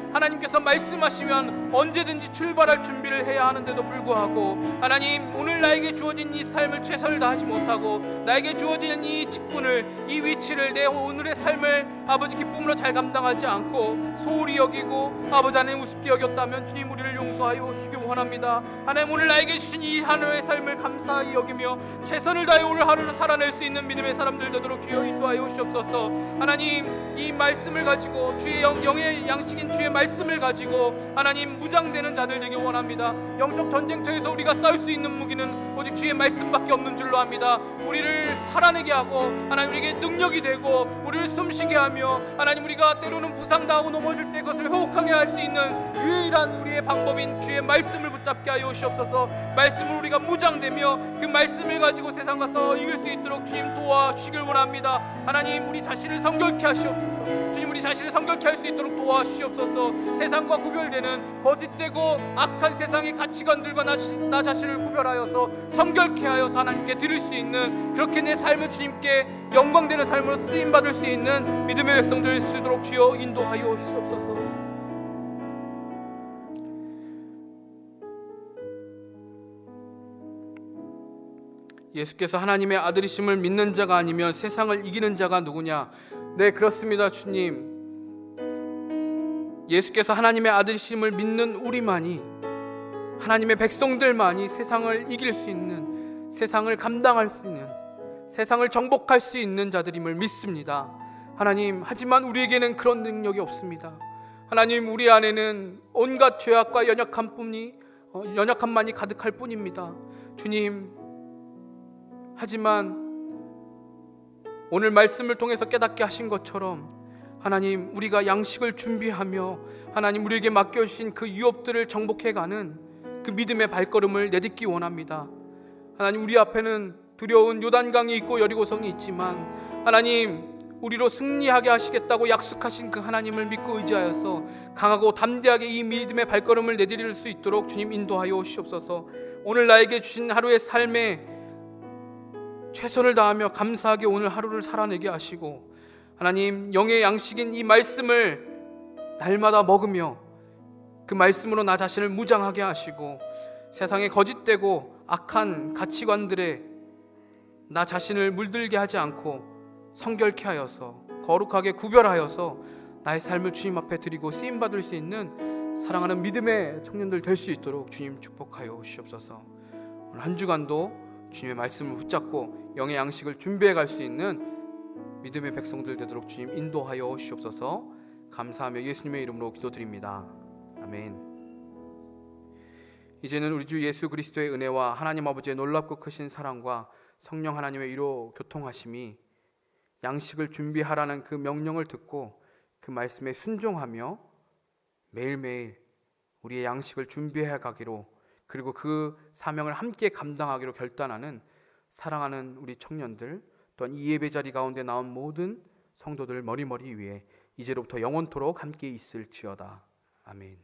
하나님께서 말씀하시면 언제든지 출발할 준비를 해야 하는데도 불구하고 하나님, 오늘 나에게 주어진 이 삶을 최선을 다하지 못하고 나에게 주어진 이 직분을, 이 위치를, 내 오늘의 삶을 아버지 기쁨으로 잘 감당하지 않고 소홀히 여기고 아버지 안에 우습게 여겼다면 주님, 우리를 용서하여 주시기 원합니다. 하나님, 오늘 나에게 주신 이 하루의 삶을 감사히 여기며 최선을 다해 오늘 하루를 살아낼 수 있는 믿음의 사람들 되도록 주여 인도하여 주옵소서. 하나님, 이 말씀을 가지고 주의 영의 양식인 주의 말씀을 가지고 하나님 무장되는 자들 되기 원합니다. 영적 전쟁터에서 우리가 싸울 수 있는 무기는 오직 주의 말씀밖에 없는 줄로 압니다. 우리를 살아내게 하고 하나님, 우리에게 능력이 되고 우리를 숨쉬게 하며 하나님, 우리가 때로는 부상당하고 넘어질 때 그것을 회복하게 할 수 있는 유일한 우리의 방법인 주의 말씀을 붙잡게 하여 주옵소서. 말씀으로 우리가 무장되며 그 말씀을 가지고 세상 가서 이길 수 있도록 주님 도와주시길 원합니다. 하나님, 우리 자신을 성결케 하시옵소서. 주님, 우리 자신을 성결케 할 수 있도록 도와주시옵소서. 세상과 구별되는 거짓되고 악한 세상의 가치관들과 나 자신을 구별하여서 성결케 하여서 하나님께 드릴 수 있는, 그렇게 내 삶을 주님께 영광되는 삶으로 쓰임받을 수 있는 믿음의 백성들 될 수 있도록 주여 인도하여 주시옵소서. 예수께서 하나님의 아들이심을 믿는 자가 아니면 세상을 이기는 자가 누구냐? 네, 그렇습니다. 주님, 예수께서 하나님의 아들이심을 믿는 우리만이, 하나님의 백성들만이 세상을 이길 수 있는, 세상을 감당할 수 있는, 세상을 정복할 수 있는 자들임을 믿습니다. 하나님, 하지만 우리에게는 그런 능력이 없습니다. 하나님, 우리 안에는 온갖 죄악과 연약함만이 가득할 뿐입니다. 주님, 하지만 오늘 말씀을 통해서 깨닫게 하신 것처럼 하나님, 우리가 양식을 준비하며 하나님, 우리에게 맡겨주신 그 유업들을 정복해가는 그 믿음의 발걸음을 내딛기 원합니다. 하나님, 우리 앞에는 두려운 요단강이 있고 여리고성이 있지만 하나님, 우리로 승리하게 하시겠다고 약속하신 그 하나님을 믿고 의지하여서 강하고 담대하게 이 믿음의 발걸음을 내디딜 수 있도록 주님 인도하여 오시옵소서. 오늘 나에게 주신 하루의 삶에 최선을 다하며 감사하게 오늘 하루를 살아내게 하시고 하나님, 영의 양식인 이 말씀을 날마다 먹으며 그 말씀으로 나 자신을 무장하게 하시고 세상에 거짓되고 악한 가치관들에 나 자신을 물들게 하지 않고 성결케 하여서 거룩하게 구별하여서 나의 삶을 주님 앞에 드리고 쓰임받을 수 있는 사랑하는 믿음의 청년들 될 수 있도록 주님 축복하여 주시옵소서. 오늘 한 주간도 주님의 말씀을 붙잡고 영의 양식을 준비해 갈 수 있는 믿음의 백성들 되도록 주님 인도하여 주시옵소서. 감사하며 예수님의 이름으로 기도드립니다. 아멘. 이제는 우리 주 예수 그리스도의 은혜와 하나님 아버지의 놀랍고 크신 사랑과 성령 하나님의 위로 교통하심이 양식을 준비하라는 그 명령을 듣고 그 말씀에 순종하며 매일매일 우리의 양식을 준비해 가기로 그리고 그 사명을 함께 감당하기로 결단하는 사랑하는 우리 청년들, 또한 이 예배 자리 가운데 나온 모든 성도들 머리머리 위에 이제로부터 영원토록 함께 있을지어다. 아멘.